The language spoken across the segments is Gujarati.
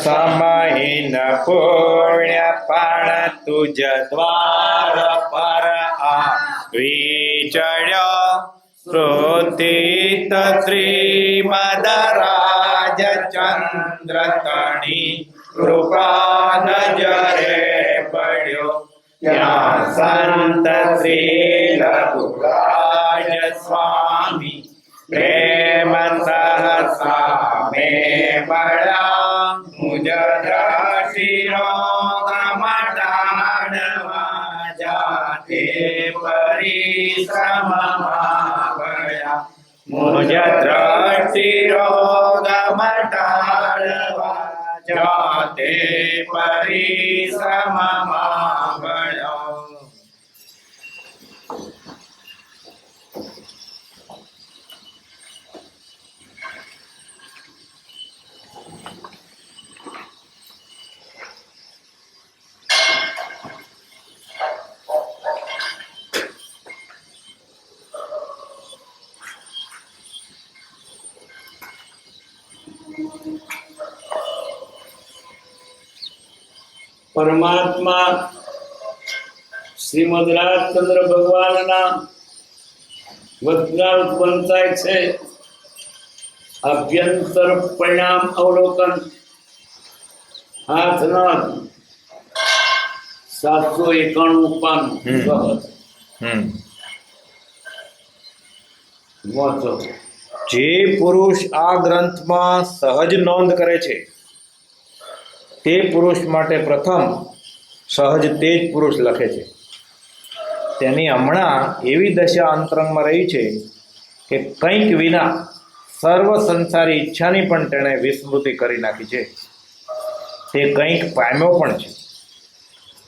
સમહીન પુણ્ય પણ તુજ દ્વાર પર વિચર્યો કૃતિત શ્રીમદરાજ ચંદ્ર તણી કૃપા નજરે પડ્યો ત્યાં સંત શ્રી રઘુરાજ સ્વામી પ્રેમ સહસા મે મળ્યા મુજ દ્રષ્ટિનો મટાડવા જાતે પરિશ્રમમાં ગયા મુજ દ્રષ્ટિનો મટાડવા જાતે પરિશ્રમમાં ગયા. પરમાત્મા શ્રીમદ રાજચંદ્ર ભગવાનના વચનામૃત ઉત્પન્ન થાય છે. અભ્યંતર પરિણામ અવલોકન હાથના 791 પાન વાંચો. જે પુરુષ આ ગ્રંથમાં સહજ નોંધ કરે છે તે પુરુષ માટે પ્રથમ સહજ તે જ પુરુષ લખે છે. તેની હમણાં એવી દશા અંતરંગમાં રહી છે કે કંઈક વિના સર્વ સંસારી ઈચ્છાની પણ તેણે વિસ્મૃતિ કરી નાખી છે. તે કંઈક પામ્યો પણ છે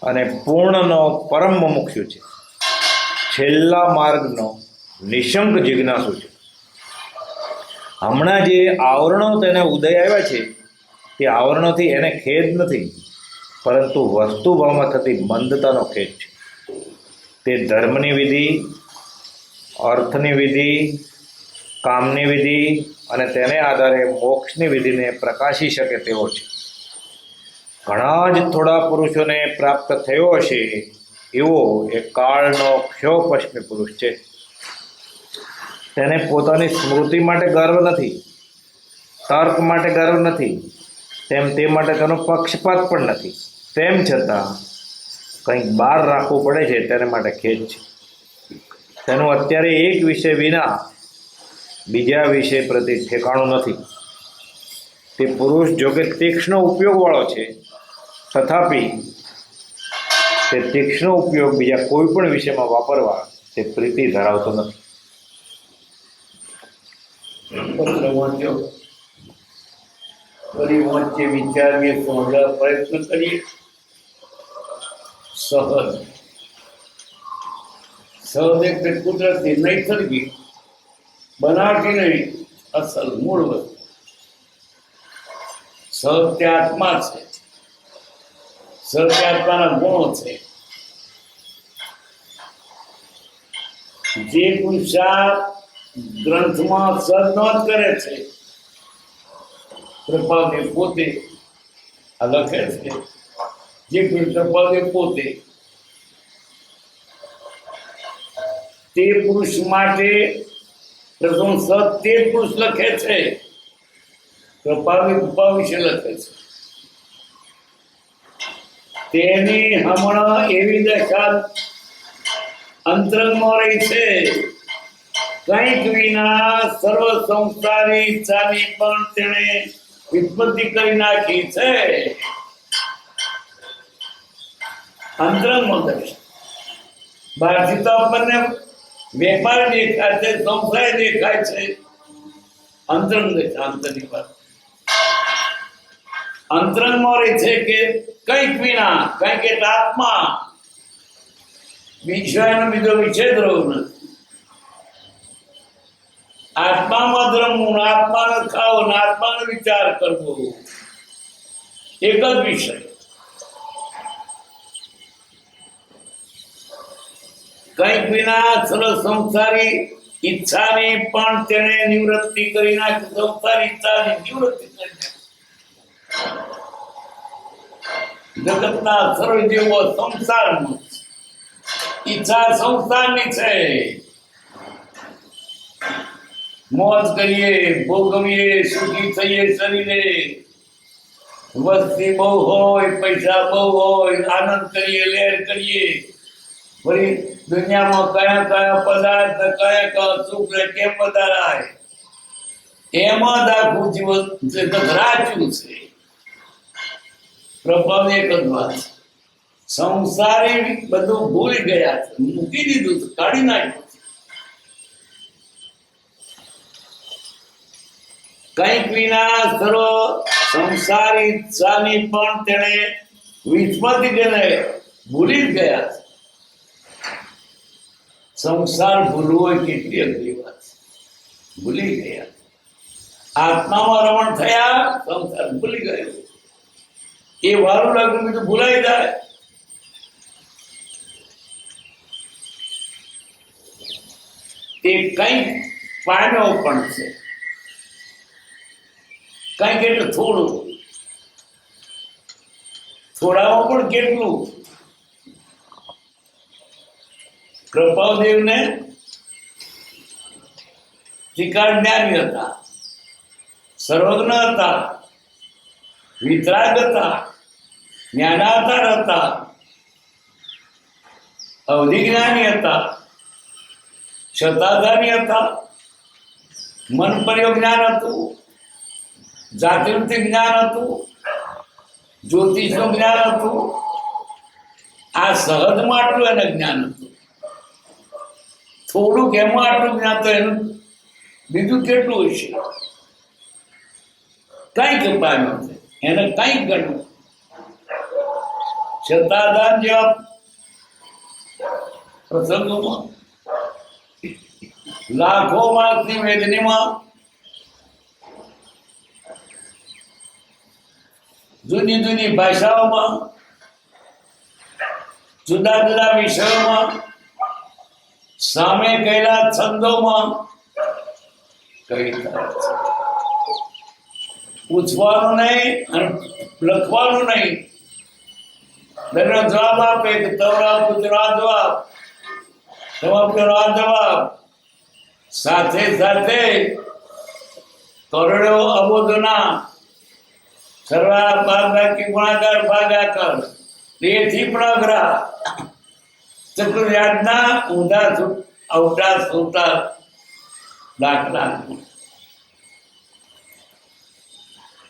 અને પૂર્ણનો પરમ મુમુક્ષુ છે. છેલ્લા માર્ગનો નિશંક જિજ્ઞાસુ છે. હમણાં જે આવરણો તેને ઉદય આવ્યા છે તે આવરણોથી એને ખેદ નથી, પરંતુ વસ્તુભાવમાં થતી મંદતાનો ખેદ છે. તે ધર્મની વિધિ, અર્થની વિધિ, કામની વિધિ અને તેને આધારે મોક્ષની વિધિને પ્રકાશી શકે તેવો છે. ઘણા જ થોડા પુરુષોને પ્રાપ્ત થયો હશે એવો એ કાળનો ક્ષોપશ્મી પુરુષ છે. તેને પોતાની સ્મૃતિ માટે ગર્વ નથી, તર્ક માટે ગર્વ નથી, તેમ તે માટે તેનો પક્ષપાત પણ નથી. તેમ છતાં કંઈક બહાર રાખવું પડે છે તેને માટે ખેદ છે. તેનું અત્યારે એક વિષય વિના બીજા વિષય પ્રતિ ઠેકાણું નથી. તે પુરુષ જોકે તીક્ષ્ણ ઉપયોગવાળો છે, તથાપિ તે તીક્ષ્ણ ઉપયોગ બીજા કોઈ પણ વિષયમાં વાપરવા તે પ્રીતિ ધરાવતો નથી. પત્ર વાંચ્યો, ફરી વાંચીએ, વિચારીએ, સમજવા પ્રયત્ન કરીએ. સહજ એટલે કુદરતી, નૈસર્ગિક, બનાવટી નહીં, અસલ મૂળ વસ્તુ. સહજ આત્મા છે, સહજ આત્માના ગુણો છે. જે પુરુષાર્થ ગ્રંથમાં સદનોંધ કરે છે, કૃપાદેવ પોતે આ લખે છે. જે કૃપાદેવ પોતે તે પુરુષ માટે પ્રથમ સત તે પુરુષ લખે છે. કૃપાદેવ કૃપા વિશે લખે છે. તેની હમણાં એવી દશા અંતરંગમાં રહી છે, કંઈક વિના સર્વ સંસારી ઈચ્છાની પણ તેણે વિસ્મૃતિ કરી નાખી છે. અંતરંગમાં દર્શન. બહારથી તો આપણને વેપાર દેખાય છે, સંસાર દેખાય છે. અંતરંગ દેખાય, અંતરની વાત અંતરંગમાં રહે છે કે કંઈક વિના, કંઈક એટલે આત્મા, વિષયનો બીજો વિષય રહ્યો નથી. આત્મામાં રમવું, આત્માને ખાવું, આત્માનો વિચાર કરવો, એક જ વિષય. કંઈક વિના સર્વ સંસારી ઈચ્છાની પણ તેને નિવૃત્તિ કરી નાખી, સંસાર ઈચ્છાની નિવૃત્તિ કરી નાખી. જગતના સર્વ જીવો સંસારમાં છે. ઈચ્છા સંસારની છે. મોજ કરીએ, ભોગવીએ, સુખી થઈએ શરીરે, વસ્તી બહુ હોય, પૈસા બહુ હોય, આનંદ કરીએ, લહેર કરીએ. વળી દુનિયામાં કયા કયા પદાર્થ, કયા કયા સુખ ને કેમ પધારાય, એમાં જ આખું જીવન જગત રાચ્યું છે. પ્રભાવ એક જ વાત છે, સંસારી બધું ભૂલી ગયા છે, મૂકી દીધું છે, કાઢી નાખ્યું છે. કંઈક વિના સર્વ સંસારી ઈચ્છાની પણ તેને વિસ્મૃતિ તેને ભૂલી જ ગયા છે. સંસાર ભૂલવો એ કેટલી અઘરી વાત છે, ભૂલી ગયા. આત્મામાં રમણ થયા, સંસાર ભૂલી ગયો. એ વારું લાગ્યું બીજું ભૂલાઈ જાય. એ કંઈક પામ્યો પણ છે, કંઈક એટલે થોડું, થોડામાં પણ કેટલું. કૃપાદેવને ત્રિકાળ જ્ઞાની હતા, સર્વજ્ઞ હતા, વિતરાગ હતા, જ્ઞાનાવતાર હતા, અવધિ જ્ઞાની હતા, શતાધારી હતા, મન પ્રયોગ જ્ઞાન હતું, જાગૃતિ જ્ઞાન હતું, જ્યોતિષનું જ્ઞાન હતું. આ સહજમાં આટલું એને જ્ઞાન હતું. થોડુંક એમાં આટલું જ્ઞાન તો એનું બીજું કેટલું હશે. કંઈક પામ્યો છે, એને કંઈક ગણ્યું. શતાધાર જેવા પ્રસંગોમાં, લાખો માણસની વેદનીમાં, જુદી જુદી ભાષાઓમાં, જુદા જુદા વિષયોમાં, સામે કહેલા છંદોમાં કવિતા છે. પૂછવાનું નહીં અને લખવાનું નહીં. દરેક જવાબ આપે કે તમારા પૂછ્યો આ જવાબ, તમારો પૂછ્યો આ જવાબ. સાથે સાથે કરોડો અબોધના સરવા બાદબાકી ગુણાકાર ભાગાકાર તેથી પણ અઘરા ચક્રવ્યાજના ઊંધા અવટા સુતા દાખલા.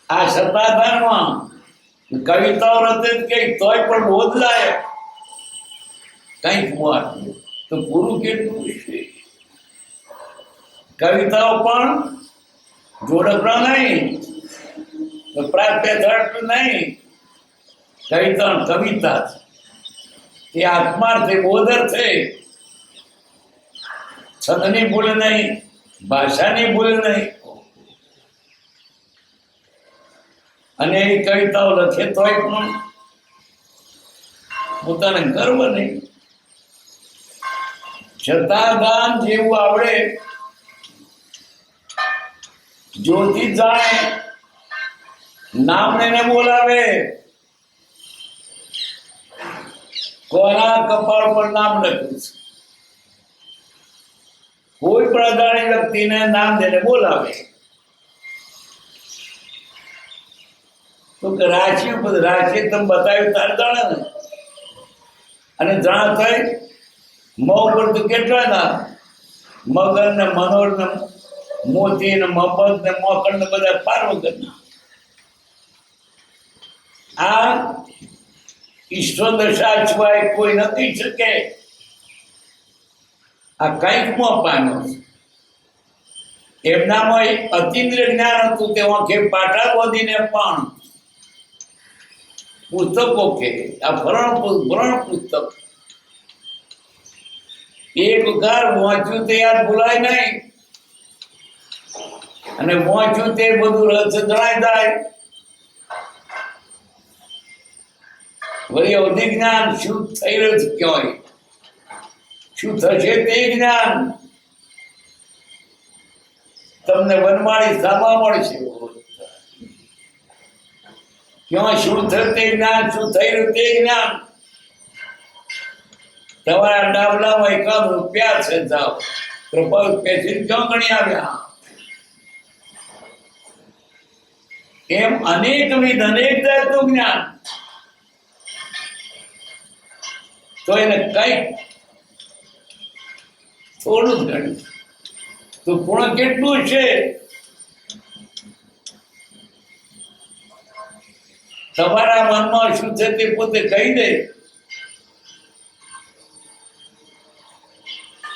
આ સત્તાધારમાં કવિતાઓ રચે કઈક તોય પણ બોધ લાયક કંઈક વાત તો પૂરું કેટલું છે. કવિતાઓ પણ જોડકણા નહીં, પ્રાપ્ય નહીં, કવિતા કવિતા એ આત્માર્થ બોધર છે. છંદની ભૂલ નહીં, ભાષાની ભૂલ નહીં. અને એ કવિતાઓ લખે તોય પણ પોતાને ગર્વ નહીં. શતાધાન જેવું આવડે, જ્યોતિ જાણે, નામ લઈને બોલાવે. કોના કપાળ પર નામ લખ્યું છે, કોઈ પણ અજાણી વ્યક્તિને નામ દઈને બોલાવે. તો કે રાશિ ઉપર રાશિ તમે બતાવ્યું તારે જાણે ને. અને જાણ થઈ મ ઉપર તો કેટલા નામ, મગર ને મનોર ને મોતી ને મફત ને મોકળ ને બધા પાર વગરના. આ ઈશ્વર દશા સિવાય કોઈ નથી શકે. આ કંઈક માં પામ્યો છે. એમનામાં અતિન્દ્રિય જ્ઞાન હતું, તે વાંખે પાટા બોધીને પણ પુસ્તકો કે આ ભરણ પુસ્તક એક વખત વાંચ્યું તે યાદ ભૂલાય નહીં, અને વાંચ્યું તે બધું રહસ્ય જણાય જાય. વળી અવધિ જ્ઞાન શું થઈ રહ્યું છે, કહેવાય શું થશે તે જ્ઞાન. તમને વનમાળી સામા મળશે. ક્યાં શું થયું તે જ્ઞાન, શું થઈ રહ્યું તે જ્ઞાન. તમારા ડાબલામાં 51 રૂપિયા છે, જાઓ કૃપા પેશી ક્યાં ગણી આવ્યા. એમ અનેકવિધ અનેક જાતનું જ્ઞાન. તો એને કઈક થોડું જ ગણ્યું તો પૂર્ણ કેટલું છે. તમારા મનમાં શું છે તે પોતે કહી દે.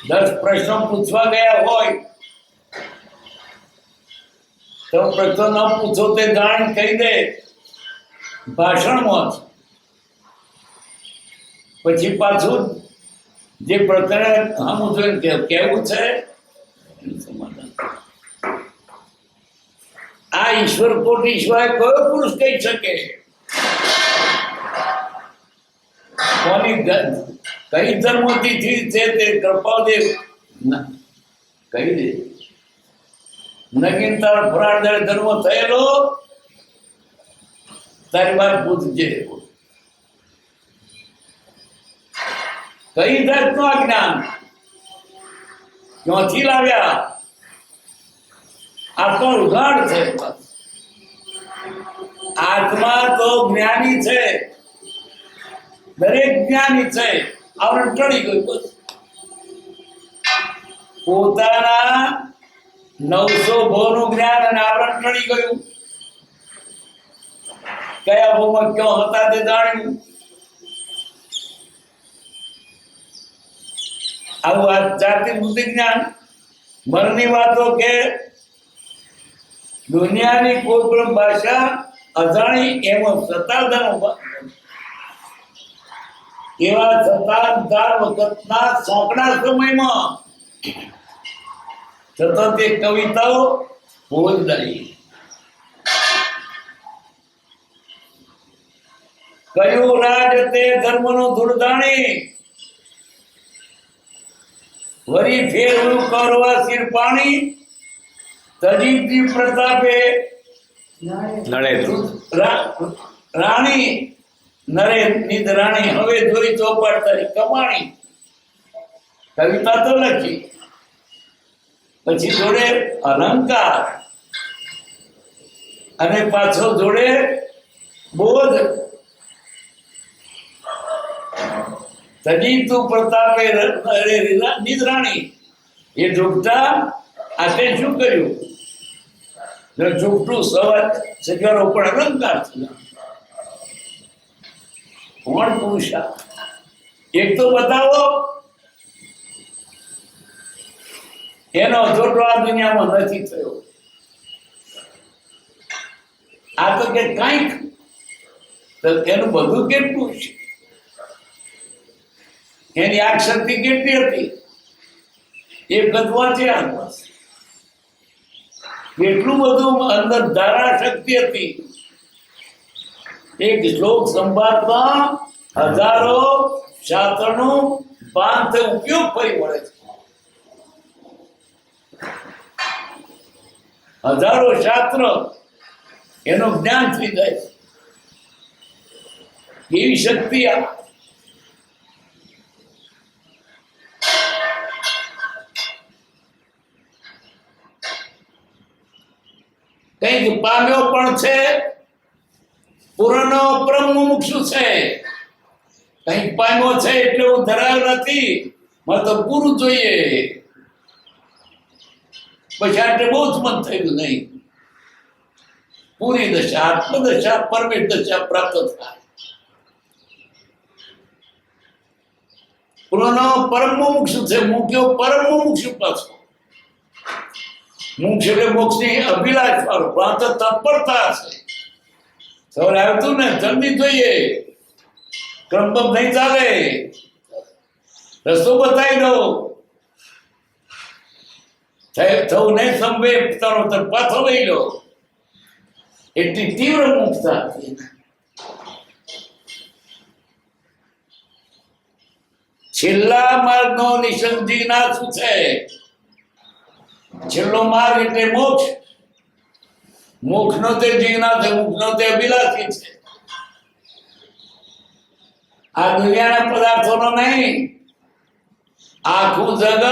10 પ્રશ્નો પૂછવા ગયા હોય તો પ્રશ્નો ન પૂછો તે જાણી કહી દે ભાષણમાં જ. પછી પાછું જે પ્રકરણ આમ જોઈને કેવું છે એનું સમાધાન. આ ઈશ્વર કોટી સિવાય કયો પુરુષ કહી શકે? કોની કઈ ધર્મથી છે તે કૃપાદેવ કહી દે. નગીન તાર ફરાળ ધર્મ થયેલો તારી વાત પૂછજે. કઈ જાતનું આ જ્ઞાન ક્યાંથી લાવ્યા? આ તો ઉઘાડ છે. આત્મા તો જ્ઞાની છે, દરેક જ્ઞાની છે. આવરણ ટળી ગયું બસ. પોતાના 900 ભવનું જ્ઞાન અને આવરણ ટળી ગયું. કયા ભવમાં ક્યાં હતા તે જાણ્યું. આવું આ જાતિ બુદ્ધિ જ્ઞાન. મનની વાતો કે દુનિયાની કોઈ પણ ભાષા અજાણી એમાં સતાધાર એવા સતાધાર વખતના સોંકણા સમયમાં સતત એક કવિતાઓ બોલદારી. કયું રાજ તે ધર્મનો ધૂળદાણી, વરી ફેરવું કરવા સિર પાણી, તજીબજી પ્રતાપે નડે રાણી નરે નિધ રાણી, હવે જોઈ ચોપાટ તારી કમાણી. કવિતા તો લખી. પછી જોડે અલંકાર અને પાછો જોડે બોધ. તજી તું પ્રતાપે નિધ રાણી. એ જોગતા આતે શું કર્યું? જોગતું સવાર સજારો પણ અલંકાર છે. કોણ પુરુષા? એક તો બતાવો એનો જોડો આ દુનિયામાં નથી થયો. આ તો કે કંઈક તો એનું બધું કેટલું છે, એની આ શક્તિ કેટલી હતી એ કદવા છે. આ પાસે કેટલું બધું અંદર ધારા શક્તિ હતી. એક શ્લોક સંભાળતા હજારો શાસ્ત્રનો પાંચ ઉપયોગ કરી મળે છે. હજારો શાસ્ત્ર એનું જ્ઞાન થઈ જાય છે. એવી શક્તિ આ. કઈક પામ્યો પણ છે, પૂર્ણનો પરમ મુમુક્ષુ છે. કઈક પામ્યો છે એટલે હું ધરાયો નથી, મને તો પૂરું જોઈએ. પછી આટલે બહુ જ મન થયું નહીં. પૂરી દશા, આત્મદશા, પરમેશ દશા પ્રાપ્ત થાય. પૂર્ણનો પરમ મુમુક્ષુ છે, મુખ્યો પરમ મુમુક્ષુ પાછો. મોક્ષ એટલે મોક્ષની અભિલાષ વાળો, પણ તો તત્પરતા છે. સવારે આવતું ને જલ્દી જોઈએ, ક્રમબદ્ધ નહીં ચાલે. રસ્તો બતાવી દો, થવું નહીં સંભવે તારો પાછો લઈ લો. એટલી તીવ્ર મુક્તા હતી. છેલ્લા માર્ગનો નિસંગજીના શું છે? છેલ્લો માર્ગ એટલે મોક્ષ. મોક્ષનો તે જીવનાથ, મોક્ષનો તે અભિલાષી છે. આ દુનિયાના પદાર્થોનો નહીં. આખું જગત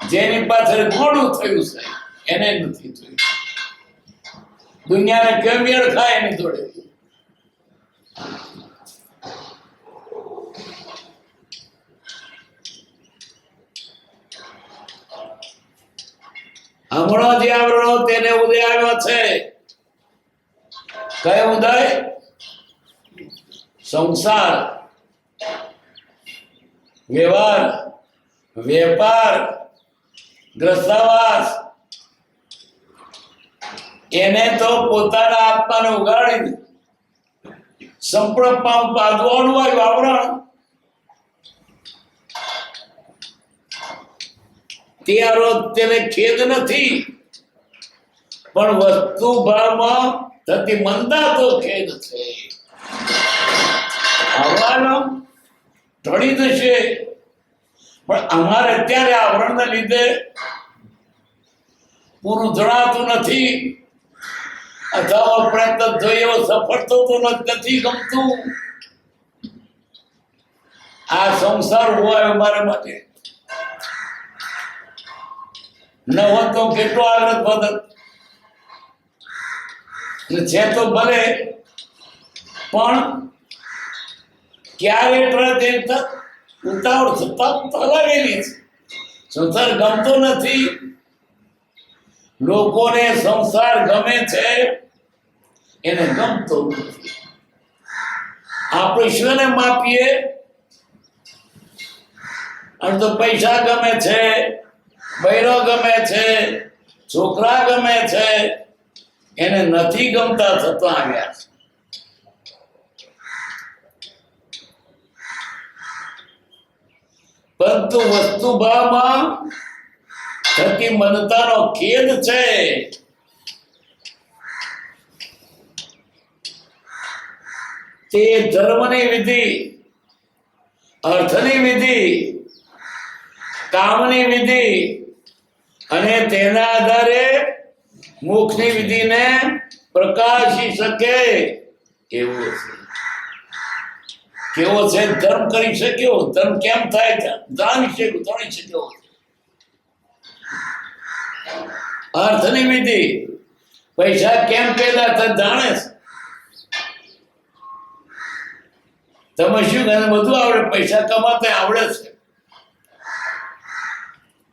જેની પાછળ ઘોડું થયું છે એને નથી થયું. દુનિયાને કેમ મેળ ખાય એની જોડે. હમણાં જે આવરણો તેને ઉદય આવ્યો છે. કયો ઉદય? સંસાર, વ્યવહાર, વેપાર, ગ્રસ્તાવાસ, એને તો પોતાના આત્માને ઉગાડી સંપર્ક પાદવાનું આવ્યું આવરણ. ત્યારે તેને ખેદ નથી, પણ વસ્તુ ભાવમાં થતી મંદા તો ખેદ છે. આવવાનો ઢળી જશે, પણ અમારે અત્યારે આવરણને લીધે પૂરું જણાતું નથી, અથવા પ્રયત્ન જોઈએ એવો સફળ થતો નથી ગમતું. આ સંસાર હોય અમારા માટે ન હોત તો કેટલો આગળ વધત. છે તો ભલે, પણ ક્યારે ઉતાવળ થતા લાગેલી છે. સંસાર ગમતો નથી. લોકોને સંસાર ગમે છે, એને ગમતો નથી. આપણે ઈશ્વરને માપીએ અને તો પૈસા ગમે છે, બૈરો ગમે છે, છોકરા ગમે છે, એને નથી ગમતા થતા આવ્યા છે. પરંતુ વસ્તુ ભાવમાં થતી મનતાનો ખેદ છે. તે ધર્મની વિધિ, અર્થની વિધિ, કામની વિધિ અને તેના આધારે મોક્ષની વિધિને પ્રકાશી શકે એવો છે. કેવો છે ધર્મ કરી શક્યો? ધર્મ કેમ થાય જાણી શક્યો. અર્થની વિધિ, પૈસા કેમ પેદા થાય જાણે છે. તમે શું કહે? બધું આવડે, પૈસા કમાતા આવડે છે.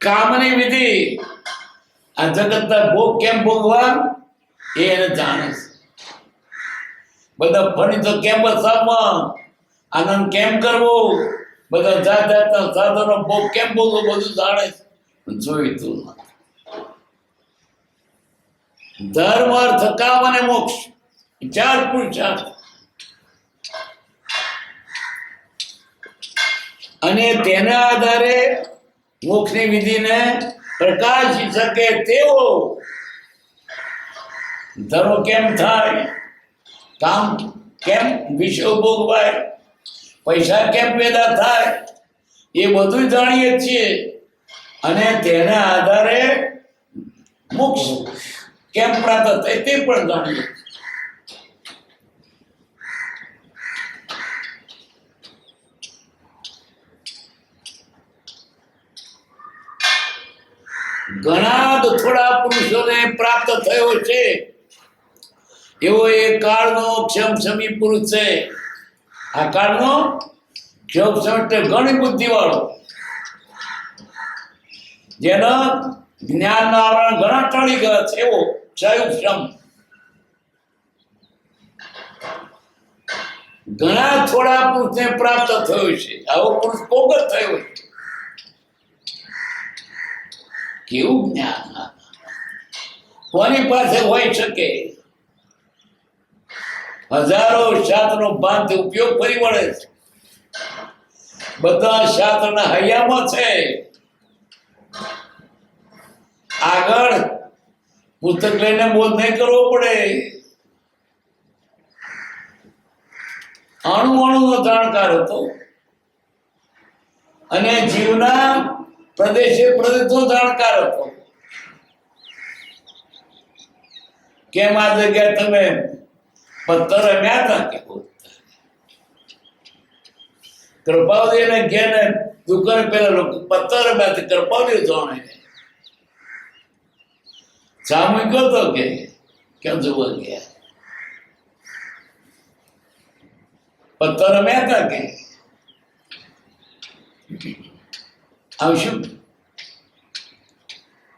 કામની વિધિ, આ જગતના ભોગ કેમ ભોગવા એ એને જાણે છે. બધા ફણી તો કેમ બસાવવા, આનંદ કેમ કરવો, બધા જાત જાતના સાધનો ભોગ કેમ ભોગવો, બધું જાણે છે. જોઈતું નથી. ધર્મ, અર્થ, કામ અને મોક્ષ, ચાર પુરુષાર્થ. અને તેના આધારે મોક્ષની વિધિને પ્રકાશી શકે તેવો ધર્મ કેમ થાય, કામ કેમ વિષય ભોગવાય, પૈસા કેમ પેદા થાય, એ બધું જાણીએ છીએ. અને તેના આધારે મોક્ષ કેમ પ્રાપ્ત થાય તે પણ જાણીએ. ઘણા તો થોડા પુરુષોને પ્રાપ્ત થયો છે. એવો એ કાળનો ક્ષમક્ષમી પુરુષ છે. આ કાળનો ક્ષમક્ષમ એટલે ઘણી બુદ્ધિ વાળો, જેનો જ્ઞાનના આવરણ ઘણા ટળી ગયા છે. એવો ક્ષમ ઘણા થોડા પુરુષને પ્રાપ્ત થયો છે. આવો પુરુષ કોક જ થયો છે. કેવું જ્ઞાન કોની પાસે હોઈ શકે? હજારો શાસ્ત્રનો ભાંતિ ઉપયોગ કરી વળે છે. બધા શાસ્ત્રના હૈયામાં છે. આગળ પુસ્તક લઈને બોધ નહીં કરવો પડે. અણુ અણુનો જાણકાર હતો અને જીવના પ્રદેશે પ્રદેશનો જાણકાર હતો. કેમ આ જગ્યાએ તમે પથ્થર રમ્યા હતા કે કૃપાવતીને ઘેને દુકાને પેલા લોકો પથ્થર રમ્યા હતા, કૃપાવતી જાણે સામુ ગયો તો કે કેમ જોવા ગયા પથ્થર રમ્યા હતા કે આવશું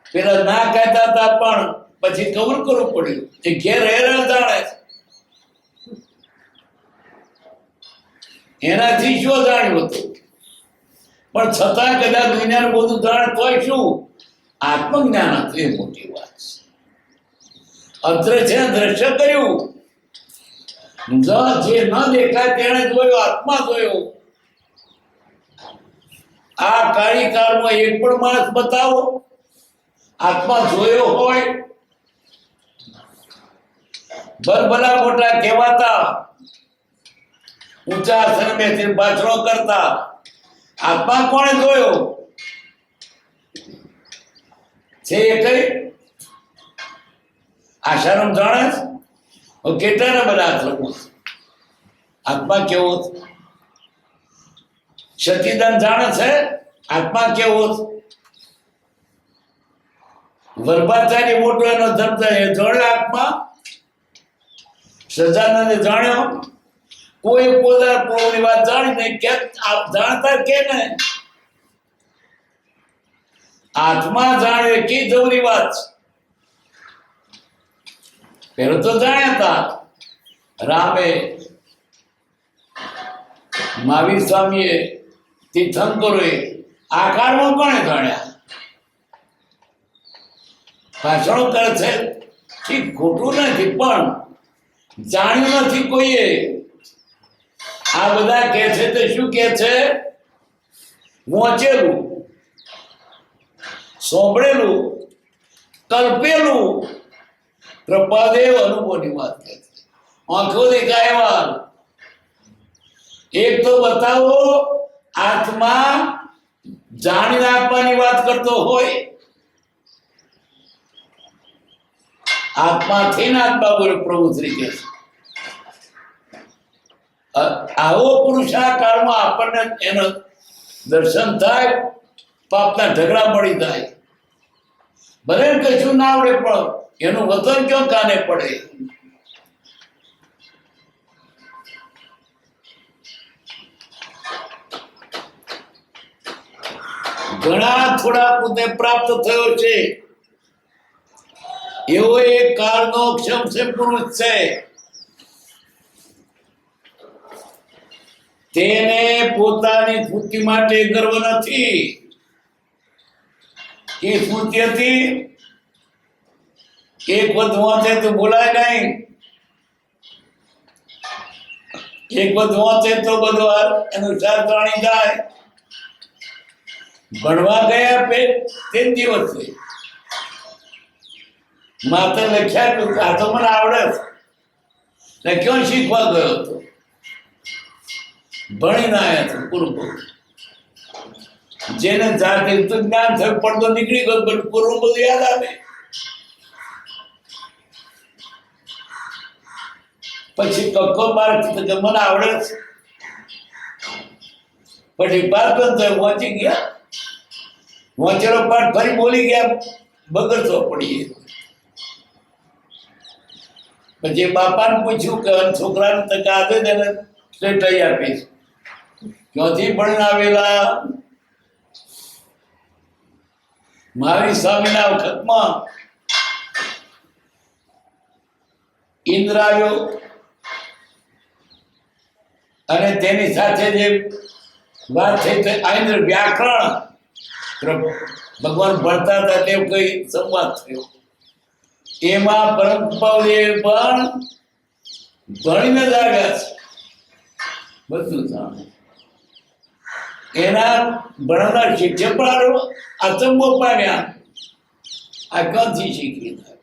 પેલા ના કહેતા હતા પણ પછી કવર કરવું પડ્યું એ ઘેર હેરા જાણે એનાથી શું જાણ્યું હતું પણ છતાં કદાચ દુનિયાનું બધું જાણે તોય શું આત્મજ્ઞાન હતું એ મોટી વાત છે. અદ્રશ્ય દ્રશ્ય કર્યું જે ન દેખાય તેને જોયો આત્મા જોયો. આ કાળી કાળમાં એક પણ માણસ બતાવો આત્મા જોયો હોય. ભલા મોટા કહેવાતા ઊંચા આશ્રમેથી ભાષણો કરતા આત્મા કોણે જોયો છે? એ કઈ આશારામ જાણે કેટલાના બધા આશ્રમો આત્મા કેવો સતીદાન જાણે છે આત્મા કેવો વરબાચારી મોટો એનો ધર્મ એ જોડે આત્મા સજાનંદે જાણ્યો કોઈ પોતાના પૂર્વની વાત જાણી નહીં કે જાણતા કે ને આત્મા જાણે કે જવરી વાત પેલો તો જાણ્યા હતા રામે મહાવીર સ્વામીએ તીર્થંકરોએ આકારમાં કોણે જાણ્યા ભાષણો કરે છે ઠીક ખોટું નથી પણ જાણ્યું નથી કોઈએ. આ બધા કે છે તો શું કે છે વાંચેલું સોંભળેલું કલ્પેલું કૃપાદેવ અનુભવની વાત કહે છે. આંખો દેખાય એવા એક તો બતાવો આત્મા જાણીને આપવાની વાત કરતો હોય આત્માથી ને આત્મા બોલે પ્રભુ શ્રી કહે છે. આવો પુરુષ આ કાળમાં આપણને એનો દર્શન થાય પાપના ઢગલા મળી જાય ભલે કશું ના આવડે પણ એનું વતન ક્યાં કાને પડે. ઘણા થોડા પુણ્ય પ્રાપ્ત થયો છે એવો એક કાળનો ક્ષમ પુરુષ છે તેને પોતાની સ્મૃતિ માટે ગર્વ નથી. એ સ્મૃતિ હતી એક વખત વાંચે તો બોલાય નહીં, એક વખત વાંચે તો બધું એનું સાર જાણી જાય. ભણવા ગયા તે દિવસે માતા લખ્યા આ તો મને આવડે ને ક્યાં શીખવા ગયો હતો ભણીને આવ્યા હતા પૂરું પૂરું. જેને જાતે જ્ઞાન થયું પડતો નીકળી ગયો પણ પૂરું બધું યાદ આવે. પછી કક્કો માર કે મને આવડે છે પછી પાઠ બંધ થયો વાંચી ગયા વાંચેલો પાઠ ફરી બોલી ગયા બગડતો પડી. પછી બાપાને પૂછ્યું કે છોકરાને તક આપે તેને સ્લેટાઈ આપીશ ક્યાંથી ભણીને આવેલા? મહાવીર સ્વામીના વખતમાં ઇન્દ્ર આવ્યો અને તેની સાથે જે વાત થઈ તે ઇન્દ્ર વ્યાકરણ ભગવાન ભણતા હતા તે કઈ સંવાદ થયો. એમાં પરમ કૃપાદેવ પણ ભણીને જ આવ્યા છે બધું જાણે. એના ભણનાર શિક્ષક પણ અચંબો પામ્યા આ ક્યાંથી શીખી થાય.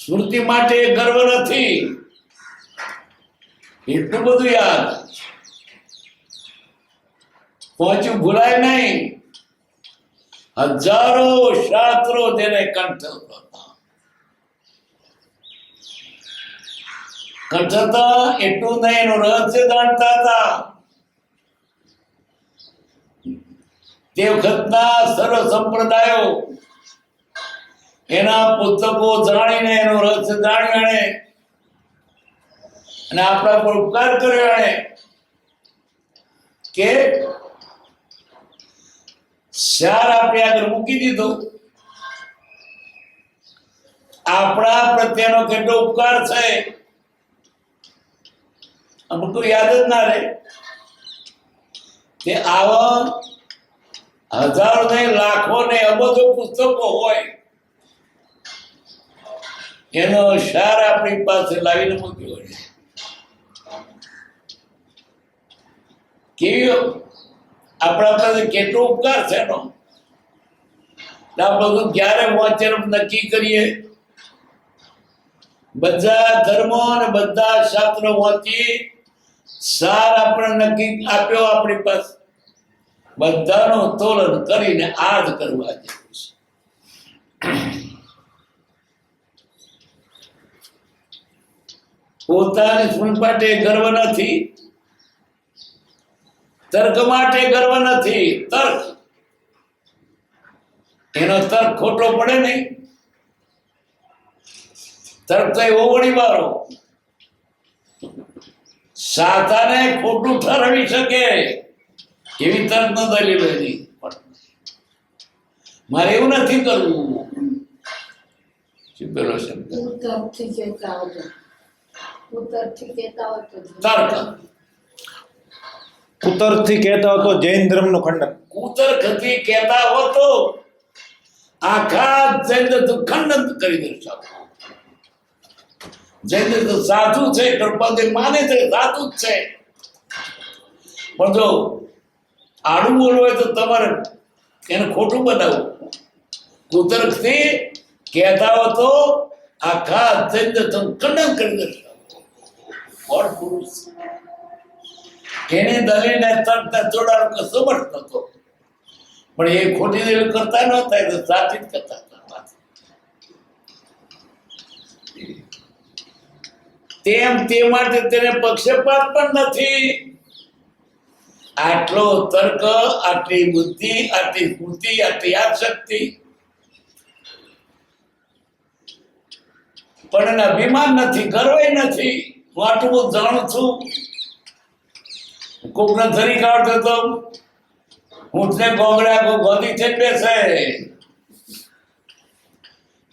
સ્મૃતિ માટે ગર્વ નથી એટલું બધું યાદ. પહોંચ્યું ભૂલાય નહીં. હજારો શાસ્ત્રો તેને કંઠસ્થ હતા. કંઠસ્થ એટલું નહીં, એનું રહસ્ય જાણતા હતા. તે વખતના સર્વ સંપ્રદાયો એના પુસ્તકો જાણીને એનું રહસ્ય જાણ્યું એણે, અને આપણા પર ઉપકાર કર્યો એણે કે સાર આપણે આગળ મૂકી દીધો. આપણા પ્રત્યેનો કેટલો ઉપકાર છે અમુક તો યાદ જ ના રહે. કે આવા હજારો ને લાખો ને અબજો પુસ્તકો હોય, એનો સાર આપણી પાસે લાવીને મૂક્યો છે. કેવી આપણા પાસે કેટલો ઉપકાર છે એનો. આ બધું ક્યારે વાંચન નક્કી કરીએ. બધા ધર્મો અને બધા શાસ્ત્રો વાંચી સાર આપણે નક્કી આપ્યો આપણી પાસે. બધાનું તોલન કરીને આ જ કરવા જેવું છે. પોતાની સ્મૃતિ માટે ગર્વ નથી, તર્ક માટે ગર્વ નથી. તર્ક એનો તર્ક ખોટો પડે નહીં. તર્ક તો એવો વળી વાળો સાતાને ખોટું ઠરાવી શકે એવી તર્ક નો દલીલ નહીં. મારે એવું નથી કરવું. શું પેલો શબ્દ તર્ક કુતર્કથી કહેતા હો તો જૈન ધર્મનું ખંડન. કુતર્કથી કહેતા હો તો આખા જૈન ધર્મનું ખંડન કરી દર્શાવો. જૈન તો સાધુ છે, કૃપાદે માને છે, સાધુ જ છે. પણ જો આડું બોલવું હોય તો તમારે એને ખોટું બનાવવું. કુતર્કથી કહેતા હો તો આખા જૈન ધર્મનું ખંડન કરી દર્શાવો. કોણ પુરુષ એની દલીલને તર્કને જોડાણ સમર્થ નતો, પણ એ ખોટી દલીલ કરતા નહોતા, એ તો સાચી જ કરતા હતા. તેમ તે માટે તેને પક્ષપાત પણ નથી. આટલો તર્ક, આટલી બુદ્ધિ, આટલી સ્મૃતિ, આટલી યાદશક્તિ, પણ એને અભિમાન નથી, ગર્વ નથી. હું આટલું બધું જાણું છું. કોકને ધરી કાઢતો તો ઊંટને ગોગડા કો ગોદી છે બેસે.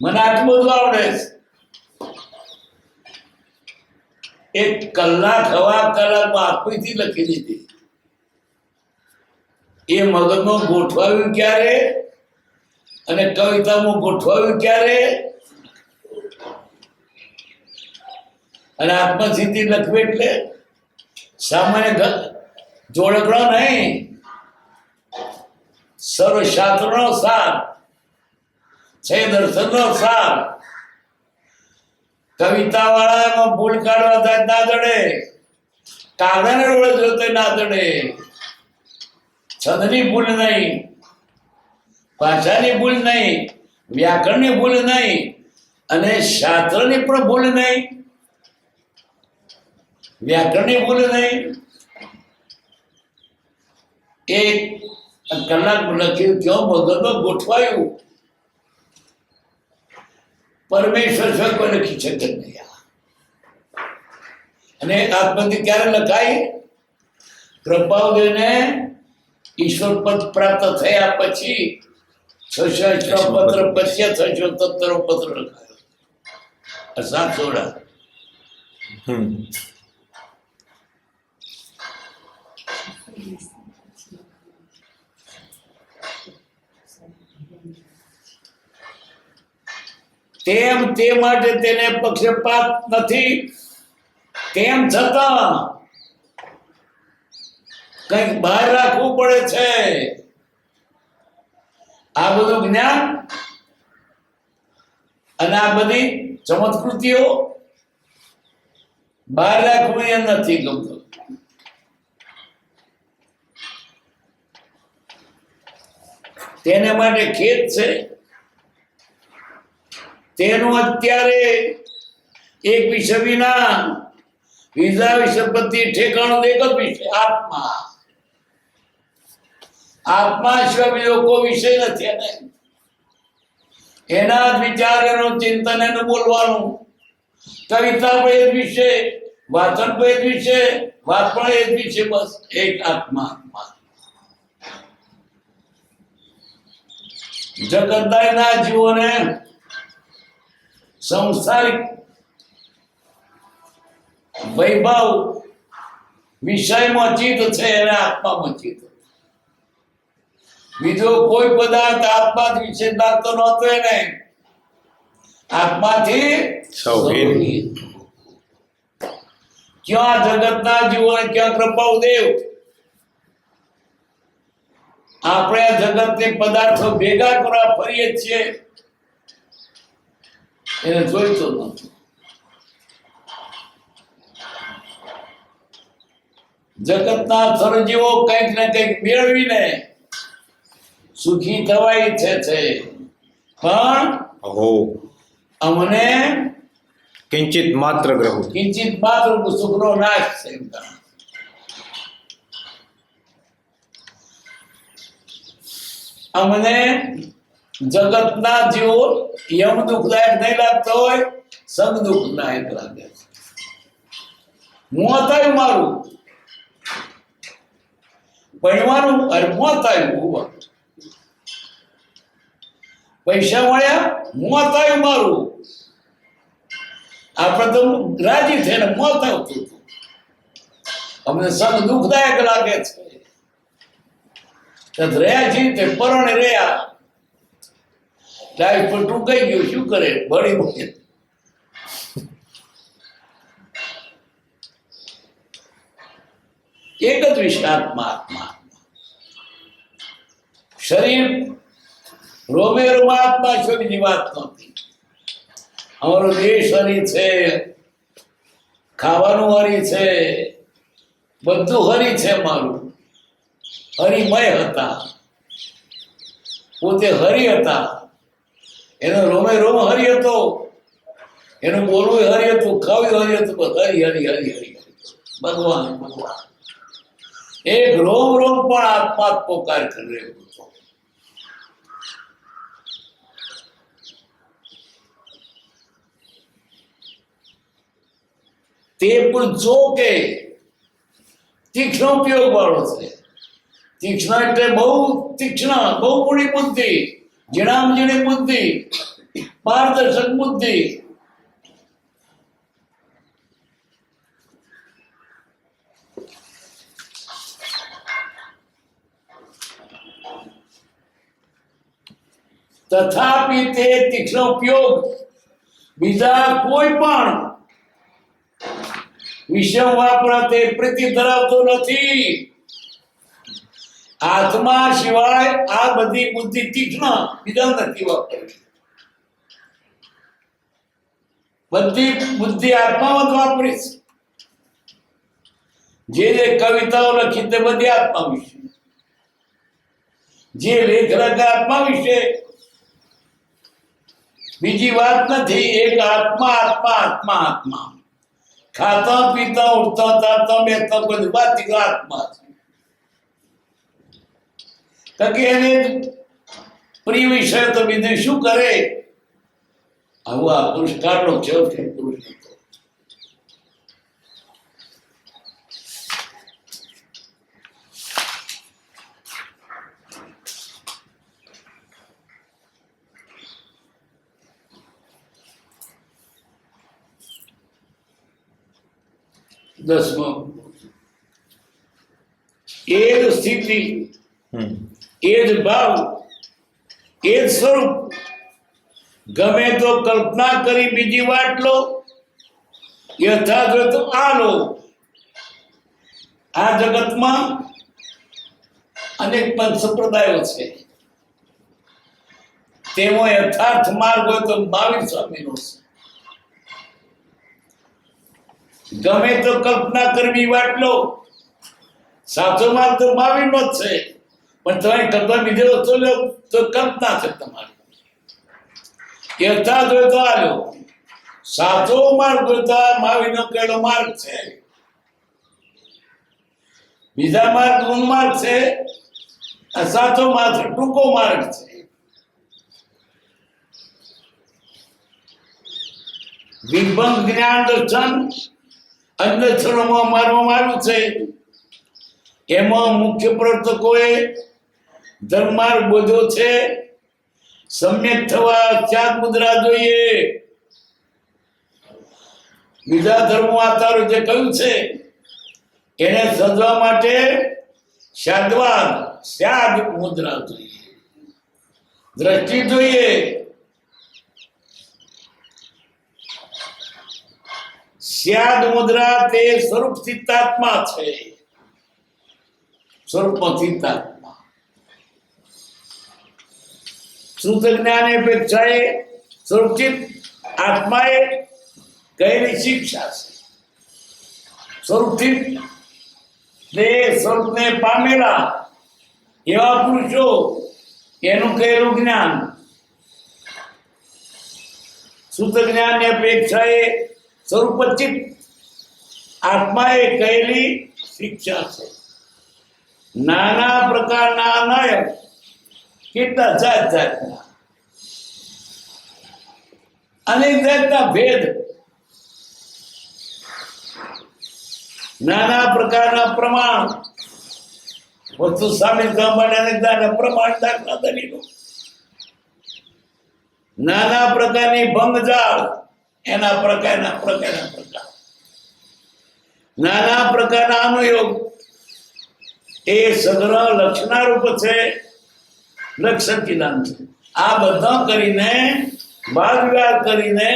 મને આટલું બધું આવડે છે. એક કલાક હવા કલાકમાં આખીથી લખી દીધી. એ મગજમાં ગોઠવાયું ક્યારે અને કવિતામાં ગોઠવાયું ક્યારે અને આત્મસિદ્ધિ લખવી એટલે સામાન્ય જોડકડો નહીં, સર્વશાસ્ત્રનો સાર છે, દર્શનનો સાર. કવિતા વાળા એમાં ભૂલ કાઢવા થાય ના જડે, કાગળને રોડે જોતે ના જડે. છંદની ભૂલ નહીં, ભાષાની ભૂલ નહીં, વ્યાકરણની ભૂલ નહીં, અને શાસ્ત્રની પણ ભૂલ નહીં, વ્યાકરણની ભૂલ નહીં. એક કલાક લખ્યું, ક્યાં મગજમાં ગોઠવાયું. પરમેશ્વર છે કોઈ લખી શકે નહીં. અને આત્મથી ક્યારે લખાય? કૃપાઉદયને ઈશ્વર પદ પ્રાપ્ત થયા પછી 600 પત્ર પછી 673 પત્ર લખાયો. 716. તેમ તે માટે તેને પક્ષપાત નથી. તેમ છતાં કંઈક બહાર રાખવું પડે છે. આ બધું જ્ઞાન અને આ બધી ચમત્કૃતિઓ બહાર રાખવું એ નથી ગમતું. તેને માટે ખેદ છે. તેનું અત્યારે એક વિષય વિના બીજા વિષય પ્રત્યે ઠેકાણું એક જ વિષય આત્મા. આત્મા સિવાય બીજો કોઈ વિષય નથી. એને એના જ વિચાર, એનું ચિંતન, એનું બોલવાનું, કવિતા પણ એ જ વિષય, વાચન પણ એ જ વિષય, વાત પણ એ જ વિષય. બસ એક આત્મા. આત્મા જગતના જીવોને સંસારિક વૈભવ વિષયમાં ચિત્ત છે, એને આત્મામાં ચિત્ત. બીજો કોઈ પદાર્થ આત્મા વિશે લાગતો નહોતો એને. આત્માથી સૌહીન. ક્યાં જગતના જીવોને ક્યાં કૃપાદેવ આપણે આ જગતને પદાર્થો ભેગા કરવા ફરીએ છીએ, એને જોઈતો નથી. જગતના સર્જીવો કંઈક ને કંઈક મેળવીને સુખી થવા ઈચ્છે છે, પણ હો અમને કિંચિત માત્ર ગ્રહો. કિંચિત માત્ર સુખનો નાશ છે. અમને જગતના જીવો યમ દુઃખદાયક નહીં લાગતો હોય, સંગ દુઃખદાયક લાગે છે. મોત આવ્યું મારું ભણવાનું, અરે મોત આવ્યું. પૈસા મળ્યા, મોત આવ્યું મારું. આપણે તો રાજી થઈને મોત આવતું હતું. અમને સંગ દુઃખદાયક લાગે છે. રહ્યા છીએ તે પરણે રહ્યા, લાઈફ પર ટૂંકાઈ ગયું, શું કરે? બળી બળી એક જ વિષય આત્મા. આત્મા શરીર રોમે રોમાત્મા છે, બીજી વાત નથી. અમારો દેશ હરી છે, ખાવાનું હરી છે, બધું હરી છે. મારું હરિમય હતા, પોતે હરિ હતા. એનો રોમે રોમ હરિ હતો, એનું બોલવું હરિ હતું, ખાવું હરિ હતું. બસ હરિ હરિ હરિ હરિ ભગવાન ભગવાન. એક રોમ રોમ પણ આત્મા પોકાર કરી રહ્યો હતો. તે પણ જો કે તીક્ષ્ણ ઉપયોગ વાળો છે. તીક્ષ્ણ એટલે બહુ તીક્ષ્ણ, બહુ ઊંડી બુદ્ધિ, ઝીણામ ઝીણી બુદ્ધિ, પારદર્શક બુદ્ધિ. તથાપિ તે તીક્ષ્ણ ઉપયોગ બીજા કોઈ પણ વિષય વાપરતે પ્રીતિ ધરાવતો નથી. આત્મા સિવાય આ બધી બુદ્ધિ તીક્ષ્ણ બીજા નથી વાપરતી. બધી બુદ્ધિ આત્મામાં જ વાપરીશ. જે કવિતાઓ લખી તે બધી આત્મા વિશે, જે લેખ લખે આત્મા વિશે, બીજી વાત નથી. એક આત્મા આત્મા આત્મા આત્મા. ખાતા પીતા ઉઠતા તારતા બેસતા બધી વાત આત્મા છે. કે એને પ્રિય વિષય તો બીજું શું કરે? આવું આ પુરસ્કારનો છેવટ પુરુષ હતો. દસમો, એ જ સ્થિતિ, એ જ ભાવ, એ જ સ્વરૂપ. ગમે તો કલ્પના કરી બીજી વાટ લો, યથાર્થ હોય તો આ લો. આ જગતમાં અનેક પંથ સંપ્રદાયો છે. તેમાં યથાર્થ માર્ગ હોય તો મહાવીર સ્વામીનો છે. ગમે તો કલ્પના કરવી વાટ લો, સાચો માર્ગ તો મહાવીરનો જ છે. પણ તમે કલ્પના બીજો વસ્તુ લો તો કલ્પના છે તમારી. યથાર્થ હોય તો આ લો. સાચો માર્ગ હોય તો આ મહાવીરનો કહેલો માર્ગ છે. બીજા માર્ગ ગુણમાર્ગ છે, આ સાચો માર્ગ ટૂંકો માર્ગ છે. વિભંગ જ્ઞાન દર્શન અંધશ્રણોમાં મારવામાં આવ્યું છે. એમાં મુખ્ય પ્રવર્તકોએ ધર્માર્ગ બોધ્યો છે. સમ્યક થવા 4 મુદ્રા જોઈએ. બીજા ધર્મો આધારો જે કહ્યું છે એને સમજવા માટે શાદ મુદ્રા જોઈએ, દ્રષ્ટિ જોઈએ. સ્યાદ મુદ્રા તે સ્વરૂપ સ્થિતાત્મા છે. સ્વરૂપમાં સ્થિતાત્મા શ્રુત જ્ઞાન અપેક્ષાએ સ્વરૂપચિત આત્માએ કહેલી શિક્ષા છે. સ્વરૂપથી તે સ્વરૂપને પામેલા એવા પુરુષો એનું કહેલું જ્ઞાન. શ્રુત જ્ઞાનની અપેક્ષાએ સ્વરૂપચિત આત્માએ કહેલી શિક્ષા છે. નાના પ્રકારના નાયક કેટલા જાતના અનેક જાતના ભેદ, નાના પ્રકારના પ્રમાણ, વસ્તુ સાબિત કરવા માટે અનેક જાતના પ્રમાણ, દાખલા દલીલો, નાના પ્રકારની ભંગજાળ, એના પ્રકાર, નાના પ્રકારના અનુયોગ, એ સગ્રહ લક્ષણારૂપ છે. લક્ષણ છે. આ બધા કરીને વાદ વિવાદ કરીને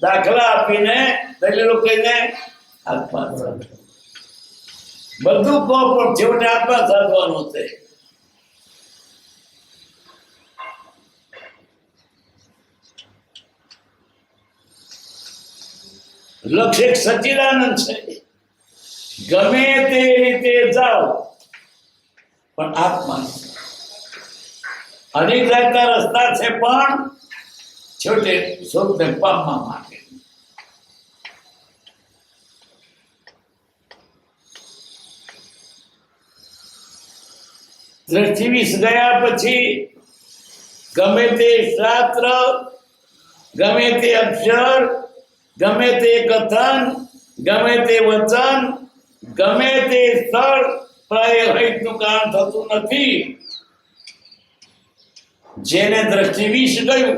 દાખલા આપીને દલીલો કહીને આત્મા બધું કહો, પણ છેવટે આત્મા સાધવાનો છે. લક્ષ્ય એક સચ્ચિદાનંદ છે. ગમે તે રીતે જાઓ પણ આત્મા અનેક જાતના રસ્તા છે, પણ છેવટે સ્વરૂપને પામવા માટે. દ્રષ્ટિ વિષ ગયા પછી ગમે તે શાસ્ત્ર, ગમે તે અક્ષર, ગમે તે કથન, ગમે તે વચન, ગમે તે સ્થળ પ્રાય હિતનું કારણ થતું નથી. જેને દ્રષ્ટિ વિષ ગયું,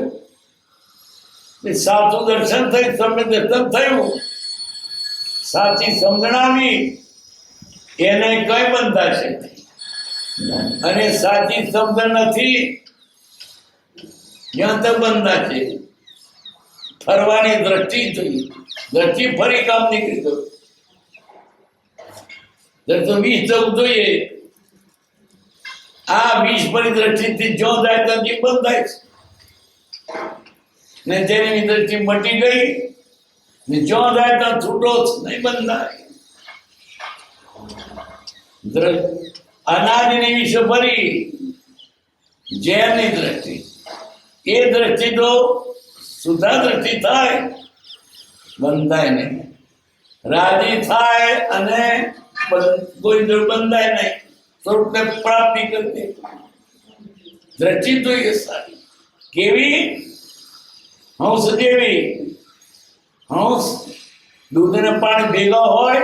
સાચું દર્શન થયું, સમ્યક દર્શન થયું, સાચી સમજણ આવી, એને કઈ બંધાશે નહીં. અને સાચી સમજણ નથી, ત્યાં તો બંધાશે. ફરવાની દ્રષ્ટિ જોઈએ, દ્રષ્ટિ ફરી કામ નીકળી ગયું. દ્રષ્ટિ વિષ જવું જોઈએ. આ વિષ પરિદ્રષ્ટિથી જો જાય તો જીવ બંધાય છે, ને જેની દ્રષ્ટિ મટી ગઈ ને જો જાય તો છૂટો નહીં બંધાય. અનાજની વિષ ભરી જેની દ્રષ્ટિ, એ દ્રષ્ટિ તો સુધા દ્રષ્ટિ થાય, બંધાય નહીં. રાજી થાય અને કોઈ બંધાય નહીં. સ્વરૂપને પ્રાપ્તિ કરી દ્રષ્ટિ જોઈએ સારી. કેવી? હંસ જેવી. હંસ દૂધ અને પાણી ભેગા હોય,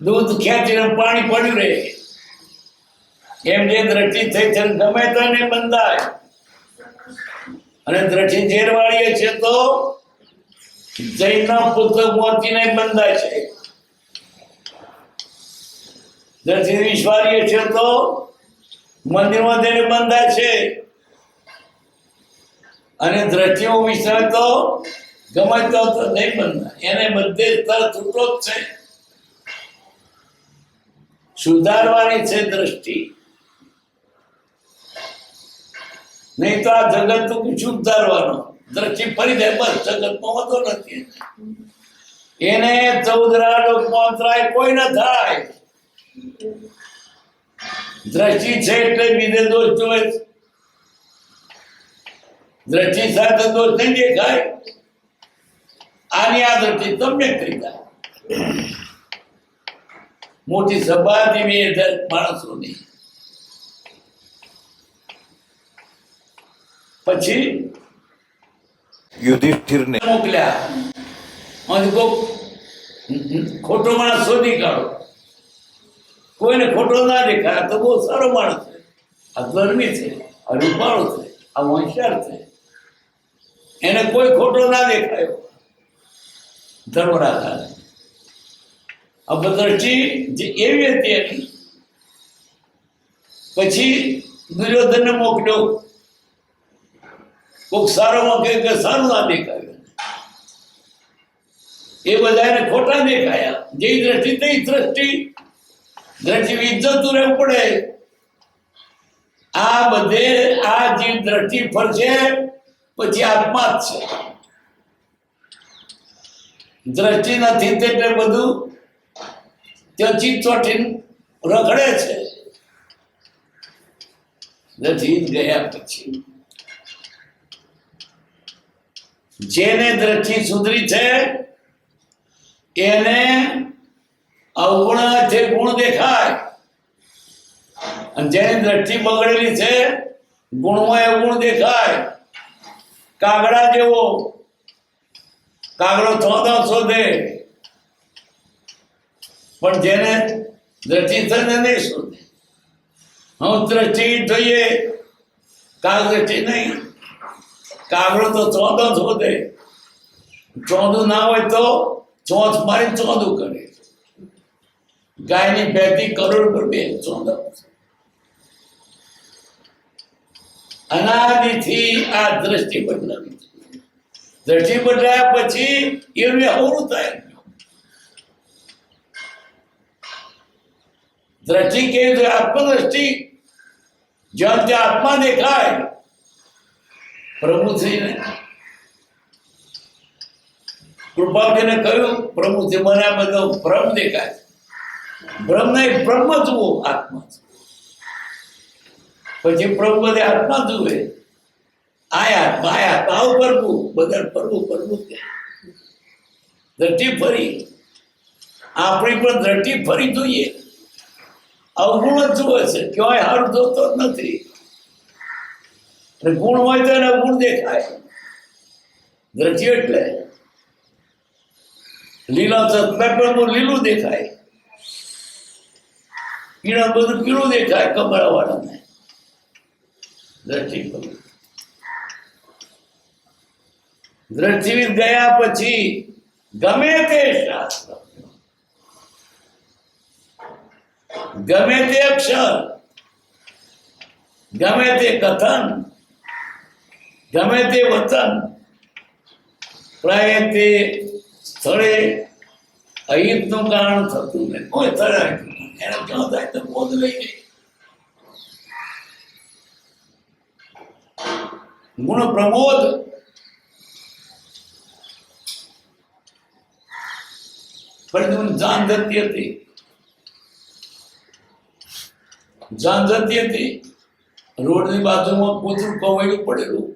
દૂધ ખેંચીને પાણી પડ્યું રહે, એમ જે દ્રષ્ટિ થઈ છે ગમે તો એને બંધાય. અને દ્રષ્ટિ ઝેરવાળીએ છે તો જૈનના પુસ્તક મોતીને બંધાય છે. દ્રષ્ટિ વિશ્વારીએ છે તો મંદિરમાં તેને બંધાય છે. અને દ્રષ્ટિઓ વિશ્વાસ તો ગમે તો નહીં બંધાય. એને બધે તરત છૂટો જ છે. સુધારવાની છે દ્રષ્ટિ, નહીં તો આ જગત તું સુધારવાનો. દ્રષ્ટિ ફરી જાય બસ, જગતમાં હોતો નથી. એને 14 લોકમાં અંતરાય કોઈ ન થાય. દ્રષ્ટિ છે એટલે બીજે દોષ જોવે છે. દ્રષ્ટિ સાથે દોષ નહીં દેખાય. આની આ દ્રષ્ટિ તમને થઈ જાય. મોટી સભા હતી 2000 માણસોની. પછી યુધિષ્ઠિરને મોકલ્યા અને ખોટો માણસ શોધી કાઢો. કોઈને ખોટો ના દેખાય. આ તો બહુ સારો માણસ છે, આ ધર્મી છે, આ રૂપાળો છે, આ હોશિયાર છે, એને કોઈ ખોટો ના દેખાયો. ધર્મરાજા આ દ્રષ્ટિ જે એવી હતી એની. પછી દુર્યોધનને મોકલ્યો. કોઈક સારોમાં કહે કે સારું ના દેખાયું. એ બધાને ખોટા દેખાયા. જે દ્રષ્ટિ તે દ્રષ્ટિ. દ્રષ્ટિ ઇજ્જતું રહેવું પડે. આ બધે આ જે દ્રષ્ટિ ફરશે પછી આત્મા જ છે. દ્રષ્ટિ નથી એટલે બધું ત્યાં ચીજ ચોટીને રખડે છે. દ્રષ્ટિ ગયા પછી જેને દ્રષ્ટિ સુધરી છે એને અવગુણ છે ગુણ દેખાય. અને જેની દ્રષ્ટિ બગડેલી છે ગુણમાં અવગુણ દેખાય. કાગડા જેવો કાગડો ચોદા શોધે પણ જેને દ્રષ્ટિ છે ને નહીં શોધે. હું દ્રષ્ટિ જોઈએ કાગ દ્રષ્ટિ નહીં. કાગડો તો ચોદો શોધે. ચોદું ના હોય તો ચોથ મારી ચોદું કરે. ગાયની ભેતી કરોડ પર બે ચોદા. અનાદિથી આ દ્રષ્ટિ બદલાવી. દ્રષ્ટિ બદલાયા પછી એનું અવરું થાય. દ્રષ્ટિ કેવી છે? આત્મદ્રષ્ટિ. જ્યાં ત્યાં આત્મા દેખાય. પ્રભુજીને કૃપાજીને કહ્યું પ્રભુજી મને આ બધો ભ્રમ દેખાય. ભ્રમ નહીં, બ્રહ્મ જુઓ, આત્મા. પછી પ્રભુ બધે આત્મા જુએ. આયા તાવ કરવું બધા પરવું કે દ્રષ્ટિ ફરી. આપણી પણ દ્રષ્ટિ ફરી જોઈએ. અવગુણ જ જુએ છે, ક્યાંય હારું જોતો જ નથી. ગુણ હોય તો એને ગુણ દેખાય. દ્રષ્ટિ એટલે લીલા ચંદ્રનું લીલું દેખાય. પીળા બધું પીળું દેખાય કમળાવાળાને. દ્રષ્ટિ દ્રષ્ટિ ગયા પછી ગમે તે શાસ્ત્ર, ગમે તે અક્ષર, ગમે તે કથન, ગમે તે વચન પ્રાય તે સ્થળે અહિતનું કારણ થતું નહીં. કોઈ સ્થળે એને ક્યાં થાય તો બોધ લઈ જાય. ગુણ પ્રમોદ પણ જાન જતી હતી. જાન જતી હતી. રોડની બાજુમાં કૂતરું કવાયું પડેલું.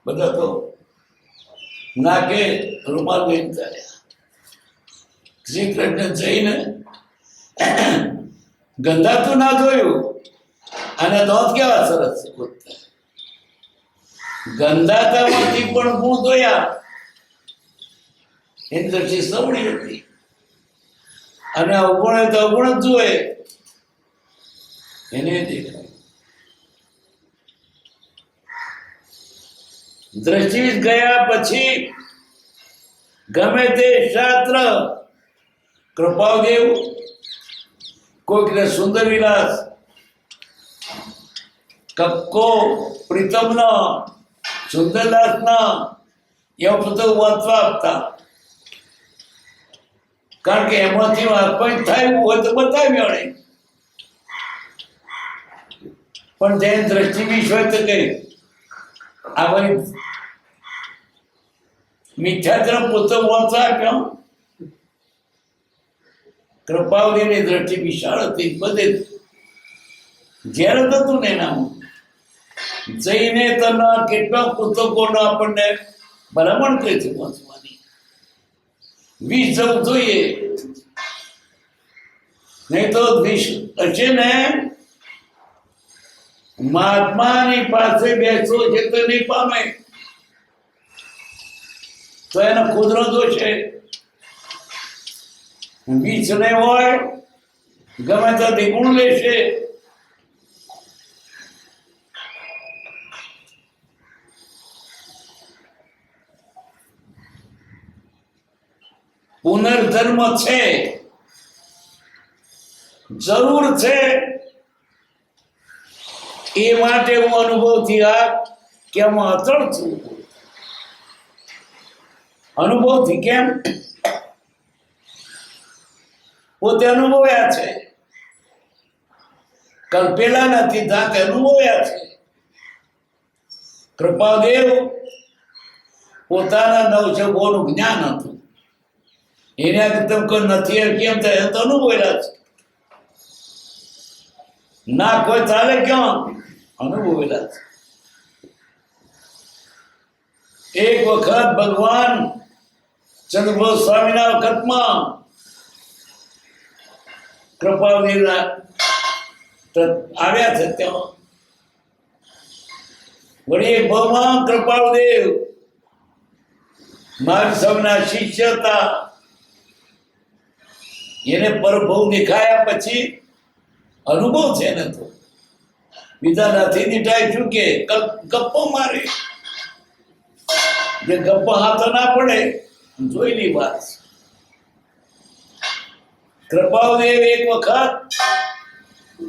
બધા તો નાકે રૂમાલ લઈને ચાલ્યા. શ્રી કૃષ્ણ જઈને ગંધાતું ના જોયું. અને દાંત કેવા સરસ છે. ગંધાતામાંથી પણ ગુણ જોયા. એની દ્રષ્ટિ સવડી હતી. અને અવગુણ તો અવગુણ જ જુએ. એને દેખાય. દ્રષ્ટિ ગયા પછી ગમે તે શાસ્ત્ર કૃપાદેવ કોઈકને સુંદર વિલાસ કક્કો પ્રીતમના સુંદરલાસના એવા પુસ્તકો વાંચવા આપતા. કારણ કે એમાંથી વાંચવા થાય હોય તો બતાવ્યો નહીં. પણ જેની દ્રષ્ટિ વિશ્વ તો કઈ આ ભાઈ મિથ્યાત્રમ પુસ્તક વાંચવા આપ્યો. કૃપાવતીની દ્રષ્ટિ વિશાળ હતી. બધે ઝેર જ હતું ને એનામાં. જઈને તને કેટલા પુસ્તકોનો આપણને ભલામણ કરી છે વાંચવાની. 20 જવું જોઈએ, નહીં તો 20 હશે ને. મહાત્માની પાસે બેસો છે તો નહીં પામે, તો એનો ખુદનો દોષ છે. 20 નહીં હોય, ગમે તો દ્વિગુણ લેશે. પુનર્જન્મ છે, જરૂર છે, એ માટે હું અનુભવથી આ કેમ અચળ છું. અનુભવથી કેમ? પોતે અનુભવ્યા છે, કલ્પેલા નથી, જાતે અનુભવ્યા છે. કૃપાદેવ પોતાના 900 જ્ઞાન હતું, એને એકદમ કોઈ નથી કેમ થાય તો અનુભવેલા છે. ના કોઈ ચાલે ક્યાં? અનુભવેલા છે. એક વખત ભગવાન ચંદ્રબોસ સ્વામીના વખતમાં કૃપાદેવના આવ્યા છે ત્યાં. વળી એક ભગવાન કૃપાદેવ મારી સ્વામીના શિષ્ય હતા. એને પરભવ દેખાયા પછી અનુભવ છે ને, તો બીજા નથી દીઠાય શું કે ગપ્પો મારે. જે ગપ્પો હાથો ના પડે જોઈની વાત. કૃપાદેવ એક વખત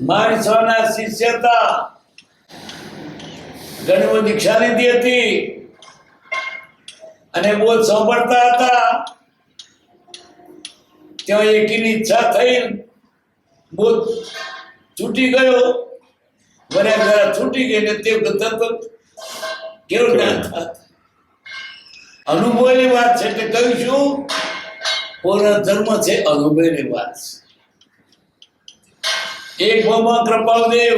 મારી સ્વામીના શિષ્ય હતા. ઘણી દીક્ષા લીધી હતી અને બહુ સાંભળતા હતા. ત્યાં એકીની ઈચ્છા થઈ, બહુ છૂટી ગયો, બરાબર છૂટી ગઈ ને તે તત્વ કેવું જ્ઞાન થાય. અનુભવની વાત છે એટલે કહ્યું છું, પૂર્વધર્મ છે, અનુભવની વાત છે. એક ભગવાન કૃપાદેવ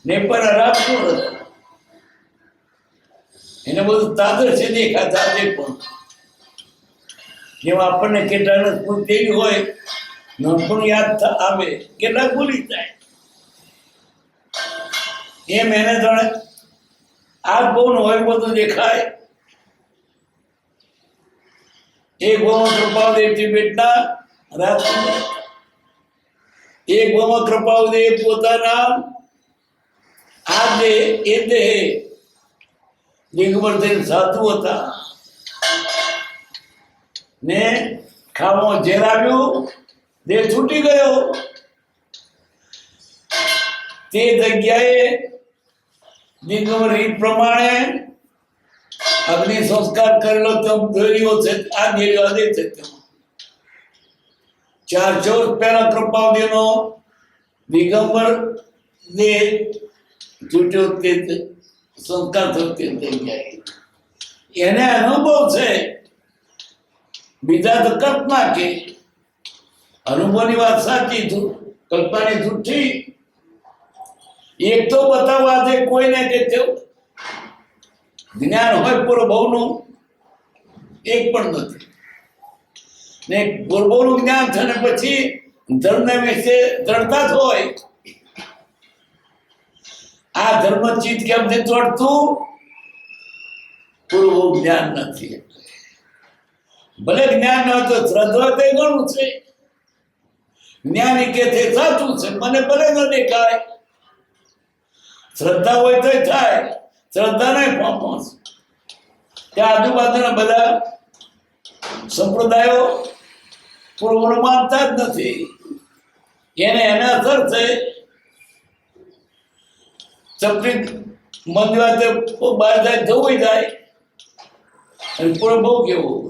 ને પર રાખતું હતું. એને બધું તાદર છે દેખાતા આજે પણ. જેમ આપણને કેટલાક સ્કૂલ તેવી હોય, નાનપણ યાદ આવે, કેટલાક ભૂલી જાય. એમ એને જાણે આ બહુ હોય બધું દેખાય. એક ભગવાન કૃપાદેવ તિબેટના રાજકુમાર, એક ભગવાન કૃપાદેવ પોતાના આ દેહ એ દેહ દિગંબર થઈને સાધુ હતા ને ખાવામાં ઝેર આવ્યું, દેહ છૂટી ગયો. તે જગ્યાએ દિગંબર રીત પ્રમાણે અગ્નિ સંસ્કાર કરેલો તો દેરીઓ છે. આ દેરીઓ આદે છે. 400 વર્ષ પહેલા કૃપાદેવનો દિગંબર દેહ છૂટ્યો, તે સંસ્કાર થયો તે જગ્યાએ. એને અનુભવ છે, બીજા તો કલ્પના કે. અનુભવની વાત સાચી, કલ્પનાની જૂઠી. એક તો બતાવવા દે કોઈને કે કેવું જ્ઞાન હોય પૂર્વભવનું, એક પણ નથી. ને પૂર્વભવનું જ્ઞાન છે ને પછી ધર્મ વિશે દ્રઢતા જ હોય. આ ધર્મ ચિત્ત કેમ નથી ચોટતું? પૂર્વભવ જ્ઞાન નથી. ભલે જ્ઞાન ન હોય તો શ્રદ્ધા તે ઘણું છે. જ્ઞાની કે તે સાચું છે, મને ભલે ન દેખાય. શ્રદ્ધા હોય તો થાય, શ્રદ્ધા નહીં પહોંચ. ત્યાં આજુબાજુના બધા સંપ્રદાયો પૂર્વનું માનતા જ નથી. એને અસર છે. ચપટી મંદિર બહાર જાય જવું જાય અને પૂર્વ કેવું.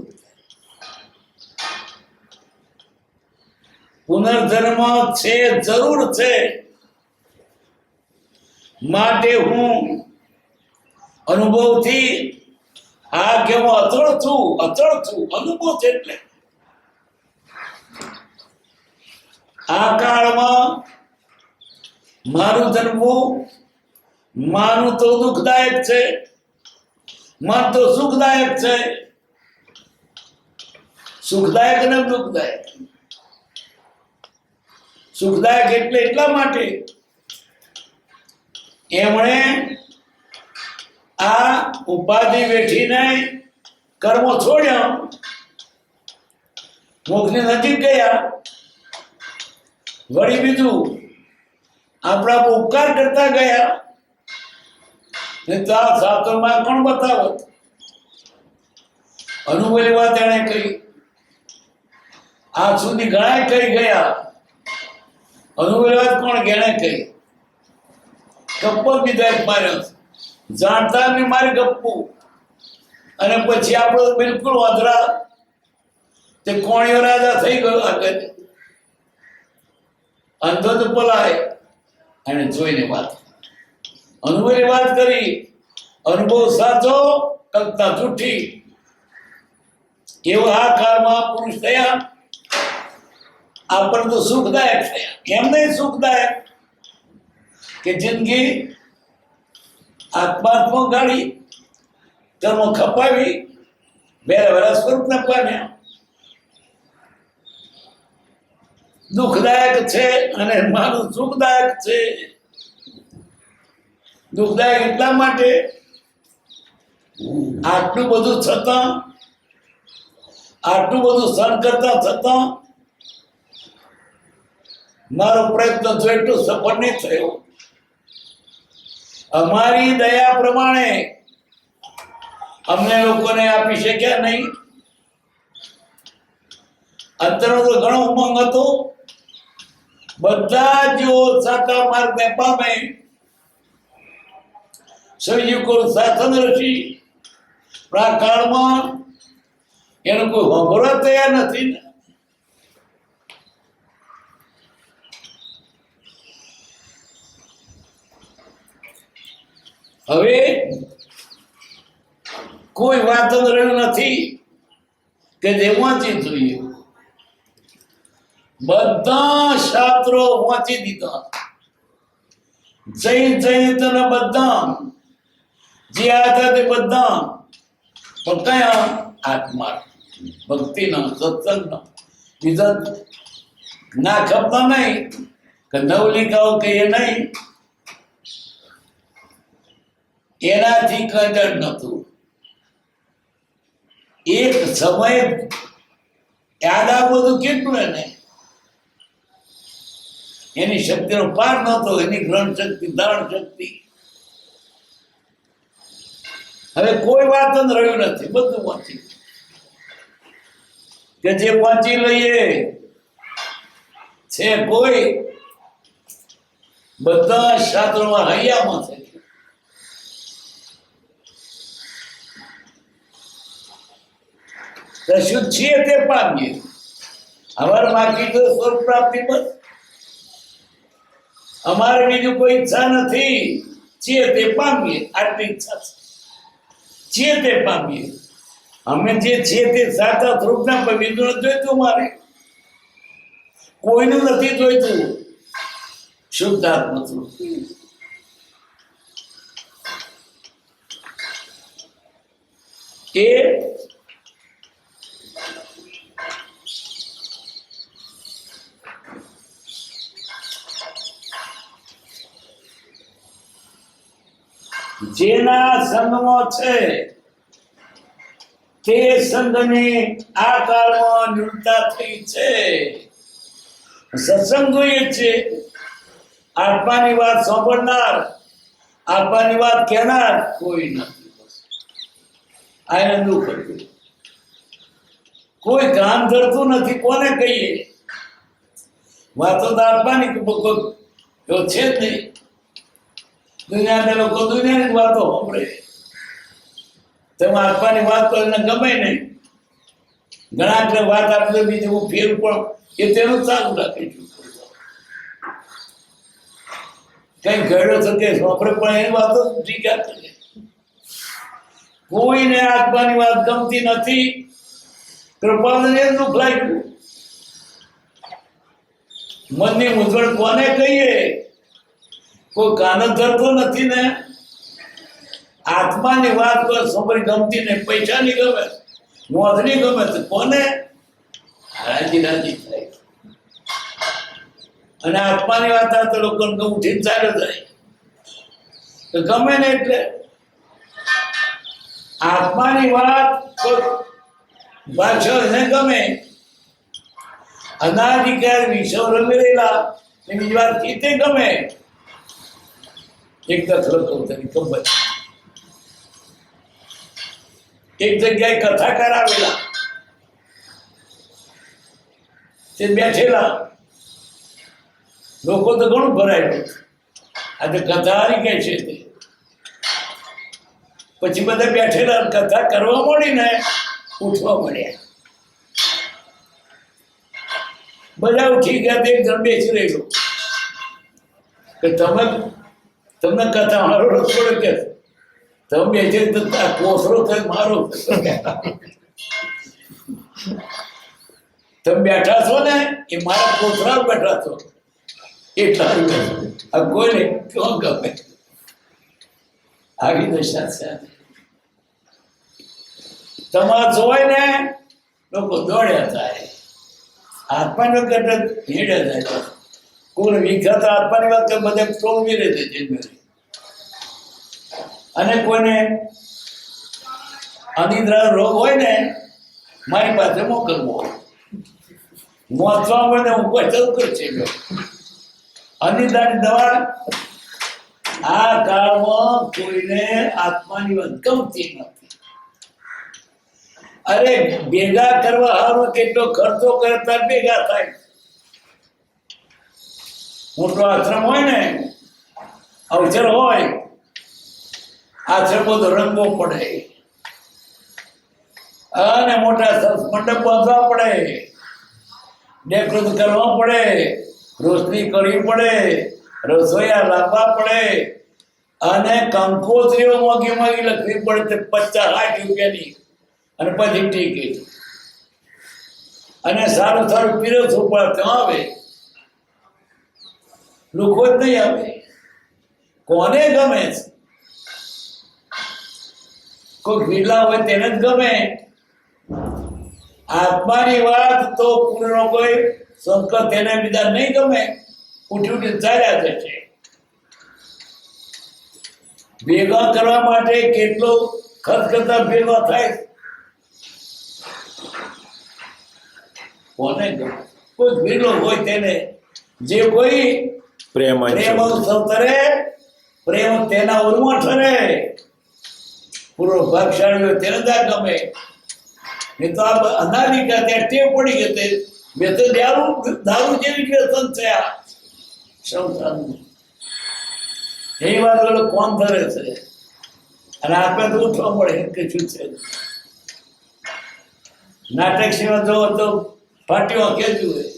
પુનર્જન્મ છે, જરૂર છે. માટે હું અનુભવથી આ કે હું અચળ છું. અનુભવ છે એટલે આ કાળમાં મારું જન્મવું માનું તો દુઃખદાયક છે, મન તો સુખદાયક છે. સુખદાયક અને દુઃખદાયક. સુખદાયક એટલે એટલા માટે એમણે આ ઉપાધિ વેઠીને કર્મો છોડ્યા, મોક્ષની નજીક ગયા. વળી બીજું આપણા ઉપકાર કરતા ગયા. નહીં તો આ શાસ્ત્રોમાં કોણ બતાવત? અનુભવી વાત એણે કહી, આજ સુધી ઘણા કહી ગયા. અનુભવી વાત કોણ ગેણે કહી? ગપ્પો બીજા માર્યો, જાણતા ને મારી ગપ્પુ. અને પછી આપણો બિલકુલ વાંધરા તે કોણીઓ રાજા થઈ ગયો. આગળ અંધો તો પલાય અને જોઈને વાત. અનુભવી વાત કરી, અનુભવ સાચો, કલ્પના જૂઠી. એવો આ કાળમાં પુરુષ થયા. આપણને તો સુખદાયક થયા. એમ નહીં સુખદાયક કે જિંદગી આત્માત્મા ગાળી, કર્મો ખપાવી, વેરા વેરા સ્વરૂપને પામ્યા. દુઃખદાયક છે અને મારું સુખદાયક છે. દુઃખદાયક એટલા માટે આટલું બધું છતાં, આટલું બધું સહન કરતા છતાં મારો પ્રયત્ન જો એટલો સફળ નહીં થયો. અમારી દયા પ્રમાણે અમને લોકોને આપી શક્યા નહીં. અંતરનો તો ઘણો ઉમંગ હતો. બધા જેઓ સાચા માર્ગને પામે, સહયોગો સાધન રચી, પણ આ કાળમાં એનું કોઈ સાંભળવા તૈયાર નથી ને. હવે કોઈ વાત જ રહ્યું નથી કે જે વાંચી જોઈએ. બધા શાસ્ત્રો વાંચી દીધા, જૈન તને બધા જે હતા તે બધા, પણ કયા? આત્મા ભક્તિના, સત્સંગના. બીજા ના ખપતા નહીં કે નવલિકાઓ કહીએ નહીં, એનાથી કઈ ડર નતું. એક સમય યાદ આ બધું કેટલું એને, એની શક્તિનો પાર નતો, એની ગ્રહણ શક્તિ, ધારણ શક્તિ. હવે કોઈ વાત જ રહ્યું નથી, બધું વાંચી કે જે વાંચી લઈએ છે. કોઈ બધા શાસ્ત્રોમાં હૈયામાં છે. શું છીએ તે પામીએ. અમારે બાકી તો સ્વર્ગ પ્રાપ્તિ બસ. અમારે બીજું કોઈ ઈચ્છા નથી. છીએ તે પામીએ, આટલી ઈચ્છા છે. છીએ તે પામીએ. અમે જે છીએ તે સાચા સ્વરૂપના પવિત્ર જોઈતું. મારે કોઈનું નથી જોઈતું. શુદ્ધાત્મ સ્વરૂપ એ જેના સંગમાં છે તે સંગની આ કાળમાં નિવૃત્તા થઈ છે. સત્સંગ જોઈએ છે. આત્માની વાત સાંભળનાર, આત્માની વાત કહેનાર કોઈ નથી. આને દુઃખ હતું. કોઈ કામ ધરતું નથી. કોને કહીએ? વાતો તો આત્માની એવો છે જ નહીં. દુનિયાના લોકો દુનિયાની વાતો સાંભળે. તેમાં આત્માની વાત તો એને ગમે નહીં. ઘણા એટલે વાત આપણે બીજું હું ફેર પણ એ તેનું ચાલુ રાખે છું. કઈ ઘડ્યો થકે આપણે પણ એની વાતો ટીકા કરીએ. કોઈને આત્માની વાત ગમતી નથી. કૃપાને દુઃખ લાગ્યું. મનની મૂંઝવણ કોને કહીએ? કોઈ કાન ધરતો નથી ને. આત્માની વાત કોઈ સમરી ગમતી નહીં, પૈસાની ગમે, નોંધની ગમે તો કોને રાજી રાજી થાય. અને આત્માની વાત આવે તો લોકો ઉઠીને ચાલ્યો જાય તો ગમે ને. એટલે આત્માની વાત ભાષાને ગમે. અનાધિકાર વિષય રમેલા એની વાત કીતે ગમે. એક દાખલો કહું તને ખબર. એક જગ્યાએ કથાકાર આવેલા, તે બેઠેલા, લોકો તો ઘણું ભરાયેલું. આજે કથારી કે છે તે પછી બધા બેઠેલા કથા કરવા મળી ને ઉઠવા મળ્યા. બધા ઉઠી ગયા. એક જણ બેસી રહેલો કે તમને કથા મારો રસોડો કે તમે બેસે તો કોસરો થાય મારો. તમે બેઠા છો ને એ મારા કોસરા બેઠા છો એટલા આ કોઈને ક્યાં ગમે. આવી દશા છે. તમારે જોવાય ને લોકો દોડ્યા થાય. આત્માનો ઘટક હેડ્યા જાય. કોઈ વિખ્યાત આત્માની વાત બધે ટોળવી રહે છે. અને કોઈને અનિદ્રા રોગ હોય ને મારી પાસે મોકલવો. મોચવા મળે હું કોઈ ચાલુ કરી છે. અનિદ્રાની દવા આ કાળમાં કોઈને આત્માની વાત ગમતી નથી. અરે ભેગા કરવા હારો કેટલો ખર્ચો કરે તાર ભેગા થાય. મોટો આશ્રમ હોય ને, અવસર હોય, આશ્રમ બધો રંગવો પડે અને મોટા મંડપ બાંધવા પડે, ડેકોરેટ કરવા પડે, રોશની કરવી પડે, રસોઈયા લાવવા પડે અને કંકોત્રીઓ મોંઘી મોંઘી લખવી પડે 50-60 રૂપિયાની. અને પછી ટિકિટ અને સારું સારું પીરસવું પડે. ત્યાં આવે લોકો જ નહીં આવે. કોને ગમે છે? કોઈ વિરલા હોય તેને જ ગમે. આત્માની વાત તો પૂર્ણ કોઈ સંકટ તેને બીજા નહીં ગમે. ઉઠી ઉઠી ચાલ્યા જશે. ભેગા કરવા માટે કેટલો ખર્ચ કરતા ભેગા થાય. કોને ગમે? કોઈ વિરલો હોય તેને જે કોઈ પ્રેમ સંતરે પ્રેમ તેના ઉર્માં ઠરે. પૂરો ભાગશાળી હોય તેને જ આ ગમે. નહીં તો આ અનાધિકાર ત્યાં ટેવ પડી ગઈ. મેં તો દારૂ જેવી વ્યસન થયા સંસારનું. એ વાત બોલો કોણ ધરે છે? અને આપણે તો ઉઠવા મળે કશું છે. નાટક સિવાય જોવો તો ફાટીઓ કેજું હોય.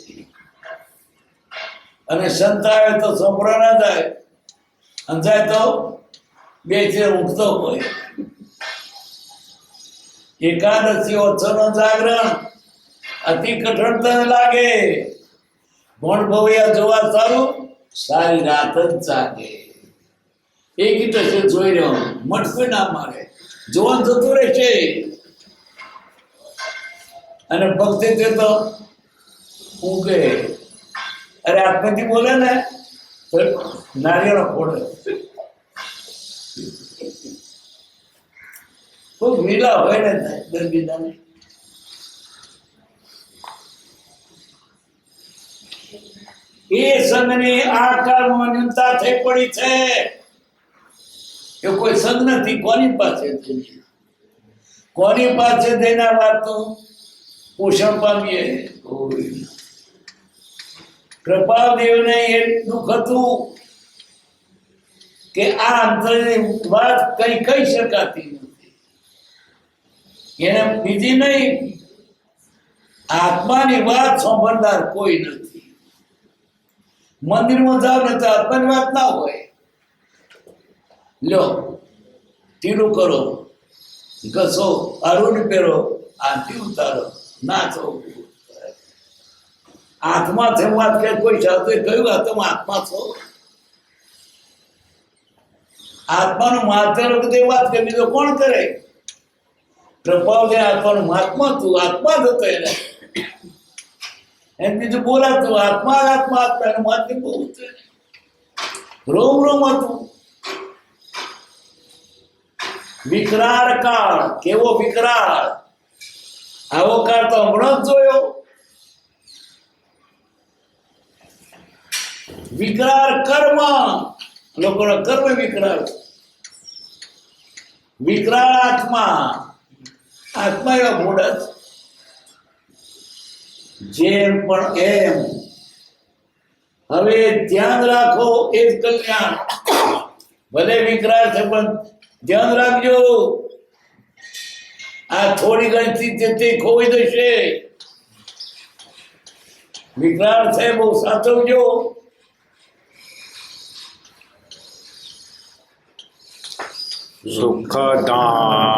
અને સંત આવે તો સોપડા ના જાય, અને જાય તો બે ચેર ઉઠતો હોય. એકાદશી ઓછોનો જાગરણ અતિ કઠોરતા લાગે. ભણ ભવૈયા જોવા સારું, સારી રાત જ જાગે. એ ગીત છે જોઈ રહ્યો મટકો ના મારે, જોવાનું જતું રહેશે. અને ભક્તિ તે તો ઊંઘે. અરે આત્માથી બોલે ને તો નારિયેળ ફોડે. ખૂબ લીલા હોય ને દરબીદાને. એ સંઘની આ કાળમાં ન્યૂનતા થઈ પડી છે. એ કોઈ સંઘ નથી. કોની પાસે કોની પાસે તેના વાતનું પોષણ પામીએ? કૃપાદેવને એ દુઃખ હતું કે આ અંતરની વાત કઈ કહી શકાતી નથી. એને બીજી નહીં, આત્માની વાત સાંભળનાર કોઈ નથી. મંદિરમાં જાવ ને તો આત્માની વાત ના હોય. લો ટીલું કરો, ઘસો, આરોની પહેરો, આરતી ઉતારો, નાચો. આત્મા છે વાત કે કોઈ સાથે કહ્યું તમે આત્મા છો? આત્માનું મહાત્મ્ય વખતે વાત કરી, બીજો કોણ કરે? પ્રભાવ આત્માનું મહાત્મા તું, આત્મા જ હતો એને. એમ બીજું બોલાતું આત્મા આત્મા આત્મા, એનું મહાત્મ્ય બહુ છે. રોમ રોમ હતું. વિકરાળ કાળ, કેવો વિકરાળ! આવો કાળ તો હમણાં જ જોયો. વિકરાળ કર્મ, લોકોનો કર્મ વિકરાળ. વિકરાળ આત્મા, આત્મા એવા મોડા છે. જેમ પણ એમ. હવે ધ્યાન રાખો, એ જ કલ્યાણ. ભલે વિકરાળ છે પણ ધ્યાન રાખજો. આ થોડી ઘણી ચીજ તે ખોઈ જશે. વિકરાળ છે, બહુ સાચવજો. સુખદામ